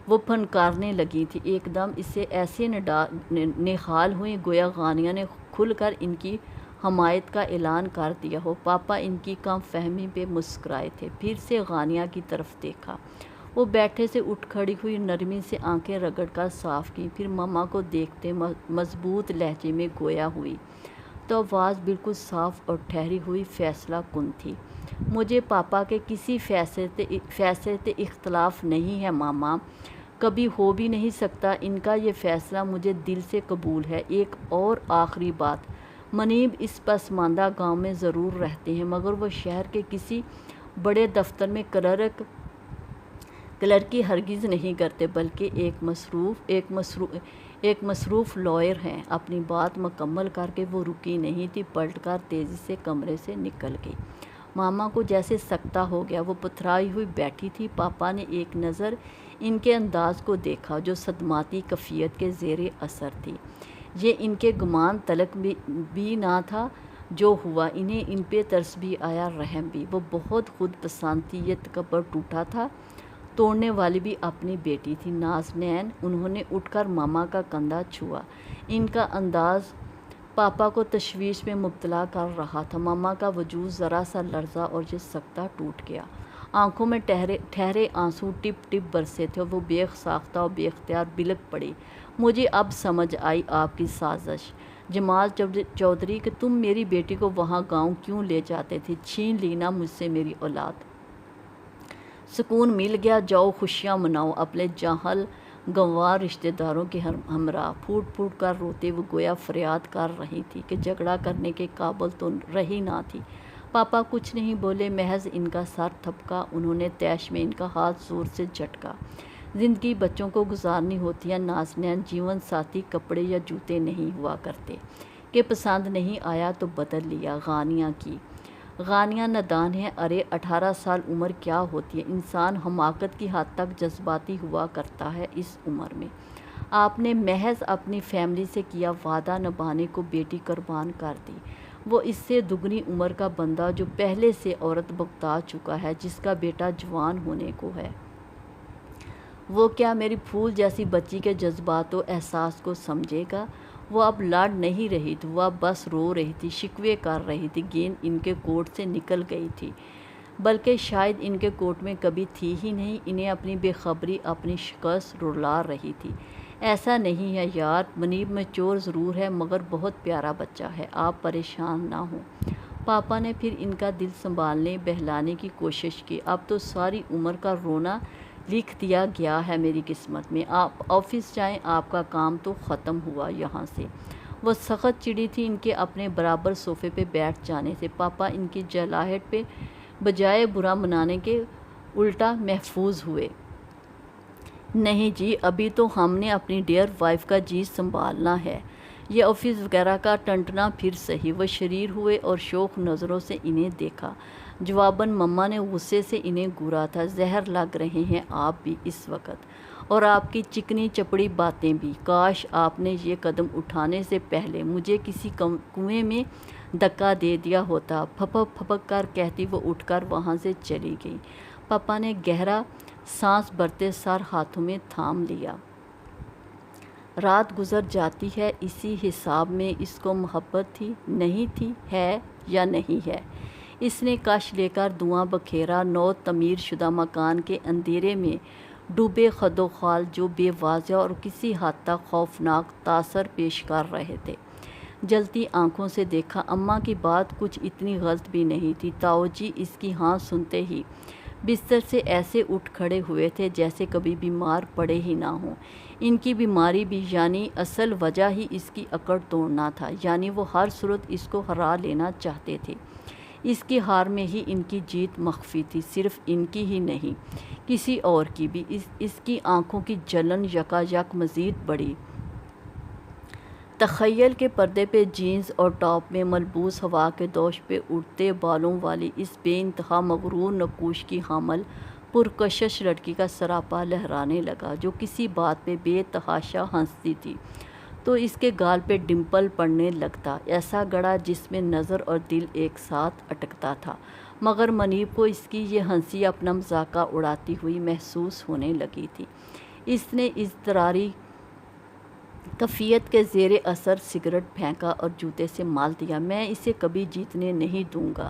وہ پھنکارنے لگی تھی۔ ایک دم اسے ایسے نہال ہوئی گویا غانیہ نے کھل کر ان کی حمایت کا اعلان کر دیا ہو۔ پاپا ان کی کم فہمی پہ مسکرائے تھے، پھر سے غانیہ کی طرف دیکھا۔ وہ بیٹھے سے اٹھ کھڑی ہوئی، نرمی سے آنکھیں رگڑ کر صاف کی، پھر ماما کو دیکھتے مضبوط لہجے میں گویا ہوئی تو آواز بالکل صاف اور ٹھہری ہوئی فیصلہ کن تھی۔ مجھے پاپا کے کسی فیصلے سے اختلاف نہیں ہے ماما، کبھی ہو بھی نہیں سکتا۔ ان کا یہ فیصلہ مجھے دل سے قبول ہے۔ ایک اور آخری بات، منیب اس پسماندہ گاؤں میں ضرور رہتے ہیں، مگر وہ شہر کے کسی بڑے دفتر میں کلرکی ہرگز نہیں کرتے، بلکہ ایک مصروف لائر ہیں۔ اپنی بات مکمل کر کے وہ رکی نہیں تھی، پلٹ کر تیزی سے کمرے سے نکل گئی۔ ماما کو جیسے سکتہ ہو گیا، وہ پتھرائی ہوئی بیٹھی تھی۔ پاپا نے ایک نظر ان کے انداز کو دیکھا جو صدماتی کیفیت کے زیر اثر تھی۔ یہ ان کے گمان تلک بھی نہ تھا جو ہوا، انہیں ان پہ ترس بھی آیا، رحم بھی۔ وہ بہت خود پسندیت پر ٹوٹا تھا، توڑنے والی بھی اپنی بیٹی تھی۔ نازنین، انہوں نے اٹھ کر ماما کا کندھا چھوا۔ ان کا انداز پاپا کو تشویش میں مبتلا کر رہا تھا۔ ماما کا وجود ذرا سا لرزا اور یہ سکتہ ٹوٹ گیا۔ آنکھوں میں ٹھہرے آنسو ٹپ ٹپ برسے تھے اور وہ بے ساختہ اور بے اختیار بلک پڑی۔ مجھے اب سمجھ آئی آپ کی سازش جمال چودھری کہ تم میری بیٹی کو وہاں گاؤں کیوں لے جاتے تھے۔ چھین لی نا مجھ سے میری اولاد۔ سکون مل گیا، جاؤ خوشیاں مناؤ اپنے جاہل گنوار رشتہ داروں کے ہمراہ۔ پھوٹ پھوٹ کر روتے وہ گویا فریاد کر رہی تھی کہ جھگڑا کرنے کے قابل تو رہی نہ تھی۔ پاپا کچھ نہیں بولے، محض ان کا سر تھپکا۔ انہوں نے طیش میں ان کا ہاتھ زور سے جھٹکا۔ زندگی بچوں کو گزارنی ہوتی ہے نازنین، جیون ساتھی کپڑے یا جوتے نہیں ہوا کرتے کہ پسند نہیں آیا تو بدل لیا۔ غانیہ نادان ہے، ارے 18 سال عمر کیا ہوتی ہے، انسان حماقت کی حد تک جذباتی ہوا کرتا ہے اس عمر میں۔ آپ نے محض اپنی فیملی سے کیا وعدہ نبھانے کو بیٹی قربان کر دی، وہ اس سے دگنی عمر کا بندہ جو پہلے سے عورت بغتا چکا ہے، جس کا بیٹا جوان ہونے کو ہے۔ وہ کیا میری پھول جیسی بچی کے جذبات و احساس کو سمجھے گا؟ وہ اب لڑ نہیں رہی تھی، وہ اب بس رو رہی تھی، شکوے کر رہی تھی۔ گیند ان کے کورٹ سے نکل گئی تھی، بلکہ شاید ان کے کورٹ میں کبھی تھی ہی نہیں۔ انہیں اپنی بے خبری، اپنی شکست رلا رہی تھی۔ ایسا نہیں ہے یار، منیب میچور ضرور ہے مگر بہت پیارا بچہ ہے، آپ پریشان نہ ہوں۔ پاپا نے پھر ان کا دل سنبھالنے بہلانے کی کوشش کی۔ اب تو ساری عمر کا رونا لکھ دیا گیا ہے میری قسمت میں، آپ آفس جائیں، آپ کا کام تو ختم ہوا یہاں سے۔ وہ سخت چڑی تھی ان کے اپنے برابر صوفے پہ بیٹھ جانے سے۔ پاپا ان کی جلاہٹ پہ بجائے برا منانے کے الٹا محفوظ ہوئے۔ نہیں جی، ابھی تو ہم نے اپنی ڈیئر وائف کا جی سنبھالنا ہے، یہ آفس وغیرہ کا ٹنٹنا پھر صحیح۔ وہ شریر ہوئے اور شوخ نظروں سے انہیں دیکھا۔ جواباً مما نے غصے سے انہیں گورا تھا، زہر لگ رہے ہیں آپ بھی اس وقت، اور آپ کی چکنی چپڑی باتیں بھی۔ کاش آپ نے یہ قدم اٹھانے سے پہلے مجھے کسی کنویں میں دھکا دے دیا ہوتا، پھپک پھپک کر کہتی وہ اٹھ کر وہاں سے چلی گئی۔ پاپا نے گہرا سانس بھرتے سر ہاتھوں میں تھام لیا۔ رات گزر جاتی ہے اسی حساب میں۔ اس کو محبت تھی، نہیں تھی، ہے یا نہیں ہے؟ اس نے کش لے کر دھواں بکھیرا۔ نو تعمیر شدہ مکان کے اندھیرے میں ڈوبے خدوخال جو بے واضح اور کسی حد تک خوفناک تاثر پیش کر رہے تھے۔ جلتی آنکھوں سے دیکھا، اماں کی بات کچھ اتنی غلط بھی نہیں تھی۔ تاؤ جی اس کی ہاں سنتے ہی بستر سے ایسے اٹھ کھڑے ہوئے تھے جیسے کبھی بیمار پڑے ہی نہ ہوں۔ ان کی بیماری بھی، یعنی اصل وجہ ہی اس کی اکڑ توڑنا تھا، یعنی وہ ہر صورت اس کو ہرا لینا چاہتے تھے۔ اس کی ہار میں ہی ان کی جیت مخفی تھی، صرف ان کی ہی نہیں، کسی اور کی بھی۔ اس کی آنکھوں کی جلن یکا یک مزید بڑھی۔ تخیل کے پردے پہ جینز اور ٹاپ میں ملبوس، ہوا کے دوش پہ اڑتے بالوں والی اس بے انتہا مغرور نقوش کی حامل پرکشش لڑکی کا سراپا لہرانے لگا، جو کسی بات پہ بے تحاشا ہنستی تھی تو اس کے گال پہ ڈمپل پڑنے لگتا، ایسا گڑا جس میں نظر اور دل ایک ساتھ اٹکتا تھا۔ مگر منیب کو اس کی یہ ہنسی اپنا مذاقہ اڑاتی ہوئی محسوس ہونے لگی تھی۔ اس نے اضطراری کیفیت کے زیر اثر سگریٹ پھینکا اور جوتے سے مال دیا۔ میں اسے کبھی جیتنے نہیں دوں گا۔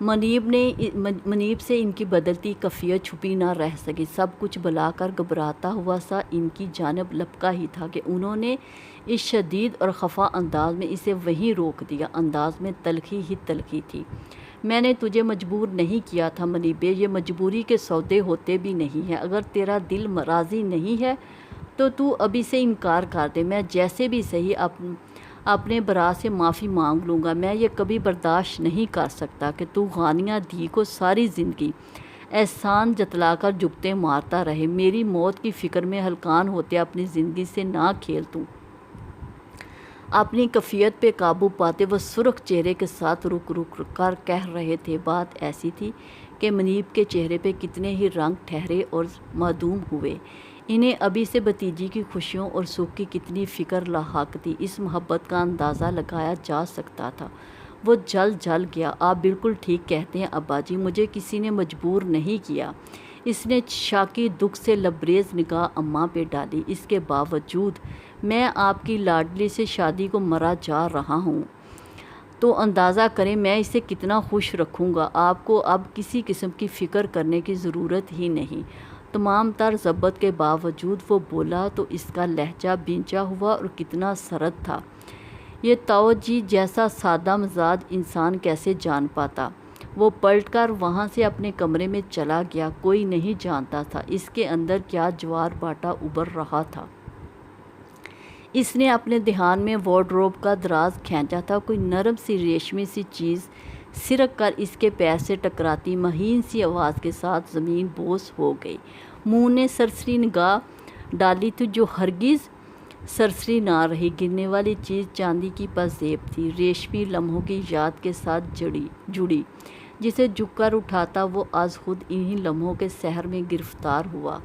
منیب سے ان کی بدلتی کیفیت چھپی نہ رہ سکی۔ سب کچھ بلا کر گھبراتا ہوا سا ان کی جانب لپکا ہی تھا کہ انہوں نے اس شدید اور خفا انداز میں اسے وہیں روک دیا۔ انداز میں تلخی ہی تلخی تھی۔ میں نے تجھے مجبور نہیں کیا تھا منیب، یہ مجبوری کے سودے ہوتے بھی نہیں ہیں۔ اگر تیرا دل راضی نہیں ہے تو ابھی سے انکار کر دے، میں جیسے بھی صحیح اپنے برا سے معافی مانگ لوں گا۔ میں یہ کبھی برداشت نہیں کر سکتا کہ تو غانیہ دی کو ساری زندگی احسان جتلا کر جگتے مارتا رہے۔ میری موت کی فکر میں ہلکان ہوتے اپنی زندگی سے نہ کھیل تو۔ اپنی کیفیت پہ قابو پاتے وہ سرخ چہرے کے ساتھ رک کر کہہ رہے تھے۔ بات ایسی تھی کہ منیب کے چہرے پہ کتنے ہی رنگ ٹھہرے اور معدوم ہوئے۔ انہیں ابھی سے بھتیجی کی خوشیوں اور سکھ کی کتنی فکر لاحق تھی، اس محبت کا اندازہ لگایا جا سکتا تھا۔ وہ جل گیا۔ آپ بالکل ٹھیک کہتے ہیں ابا جی، مجھے کسی نے مجبور نہیں کیا۔ اس نے شاکی دکھ سے لبریز نگاہ اماں پہ ڈالی۔ اس کے باوجود میں آپ کی لاڈلی سے شادی کو مرا جا رہا ہوں تو اندازہ کریں میں اسے کتنا خوش رکھوں گا۔ آپ کو اب کسی قسم کی فکر کرنے کی ضرورت ہی نہیں۔ تمام تر ضبط کے باوجود وہ بولا تو اس کا لہجہ بھینچا ہوا اور کتنا سرد تھا۔ یہ تاؤ جی جیسا سادہ مزاج انسان کیسے جان پاتا؟ وہ پلٹ کر وہاں سے اپنے کمرے میں چلا گیا۔ کوئی نہیں جانتا تھا اس کے اندر کیا جوار باٹا ابھر رہا تھا۔ اس نے اپنے دھیان میں وارڈروب کا دراز کھینچا تھا۔ کوئی نرم سی ریشمی سی چیز سرک کر اس کے پیر سے ٹکراتی مہین سی آواز کے ساتھ زمین بوس ہو گئی۔ منہ نے سرسری نگاہ ڈالی تھی جو ہرگز سرسری نہ رہی۔ گرنے والی چیز چاندی کی پازیب تھی، ریشمی لمحوں کی یاد کے ساتھ جڑی، جسے جھک کر اٹھاتا وہ از خود انہی لمحوں کے سحر میں گرفتار ہوا۔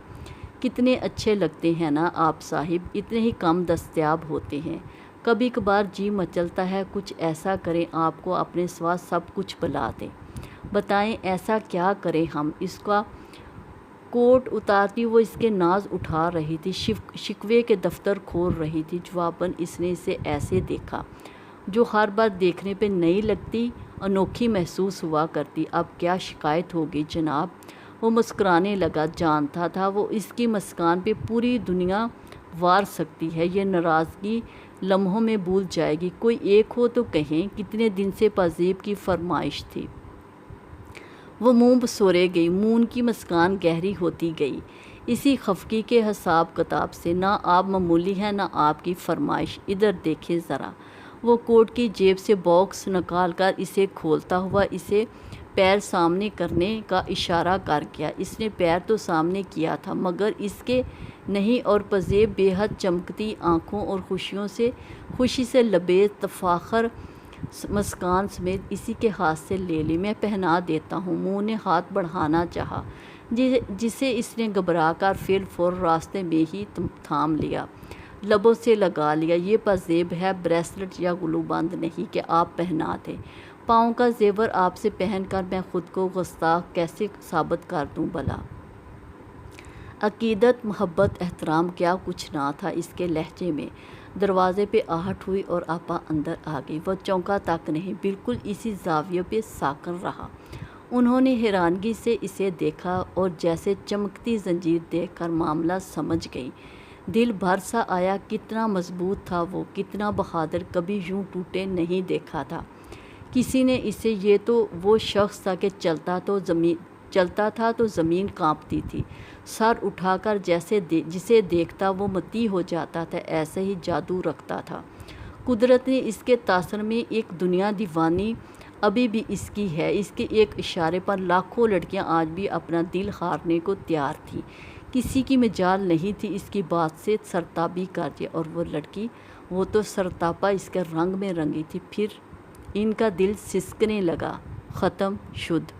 کتنے اچھے لگتے ہیں نا آپ صاحب، اتنے ہی کم دستیاب ہوتے ہیں۔ کبھی کبھار جی مچلتا ہے کچھ ایسا کریں آپ کو اپنے سوا سب کچھ بلا دیں۔ بتائیں ایسا کیا کریں ہم؟ اس کا کوٹ اتارتی وہ اس کے ناز اٹھا رہی تھی، شکوے کے دفتر کھول رہی تھی۔ جواباً اس نے اسے ایسے دیکھا جو ہر بار دیکھنے پہ نئی لگتی، انوکھی محسوس ہوا کرتی۔ اب کیا شکایت ہوگی جناب؟ وہ مسکرانے لگا۔ جانتا تھا وہ اس کی مسکان پہ پوری دنیا وار سکتی ہے، یہ ناراضگی لمحوں میں بھول جائے گی۔ کوئی ایک ہو تو کہیں، کتنے دن سے پازیب کی فرمائش تھی۔ وہ منہ بسورے گئی۔ مون کی مسکان گہری ہوتی گئی اسی خفگی کے حساب کتاب سے۔ نہ آپ معمولی ہیں نہ آپ کی فرمائش، ادھر دیکھیں ذرا۔ وہ کوٹ کی جیب سے باکس نکال کر اسے کھولتا ہوا اسے پیر سامنے کرنے کا اشارہ کر گیا۔ اس نے پیر تو سامنے کیا تھا مگر اس کے نہیں، اور پازیب بے حد چمکتی آنکھوں اور خوشی سے لبریز تفاخر مسکان سمیت اسی کے ہاتھ سے لے لی۔ میں پہنا دیتا ہوں۔ منہ نے ہاتھ بڑھانا چاہا جسے اس نے گھبرا کر فی الفور راستے میں ہی تھام لیا، لبوں سے لگا لیا۔ یہ پازیب ہے، بریسلٹ یا گلو بند نہیں کہ آپ پہنا دیں۔ پاؤں کا زیور آپ سے پہن کر میں خود کو گستاخ کیسے ثابت کر دوں بھلا؟ عقیدت، محبت، احترام کیا کچھ نہ تھا اس کے لہجے میں۔ دروازے پہ آہٹ ہوئی اور آپا اندر آ گئی۔ وہ چونکا تک نہیں، بالکل اسی زاویے پہ ساکن رہا۔ انہوں نے حیرانگی سے اسے دیکھا اور جیسے چمکتی زنجیر دیکھ کر معاملہ سمجھ گئی۔ دل بھر سا آیا، کتنا مضبوط تھا وہ، کتنا بہادر، کبھی یوں ٹوٹے نہیں دیکھا تھا کسی نے اسے۔ یہ تو وہ شخص تھا کہ چلتا تھا تو زمین کانپتی تھی۔ سر اٹھا کر جسے دیکھتا وہ مطیع ہو جاتا تھا، ایسے ہی جادو رکھتا تھا۔ قدرت نے اس کے تاثر میں ایک دنیا دیوانی ابھی بھی اس کی ہے۔ اس کے ایک اشارے پر لاکھوں لڑکیاں آج بھی اپنا دل ہارنے کو تیار تھیں۔ کسی کی مجال نہیں تھی اس کی بات سے سرتابی کر دے، اور وہ لڑکی، وہ تو سرتاپا اس کے رنگ میں رنگی تھی۔ پھر ان کا دل سسکنے لگا، ختم شد۔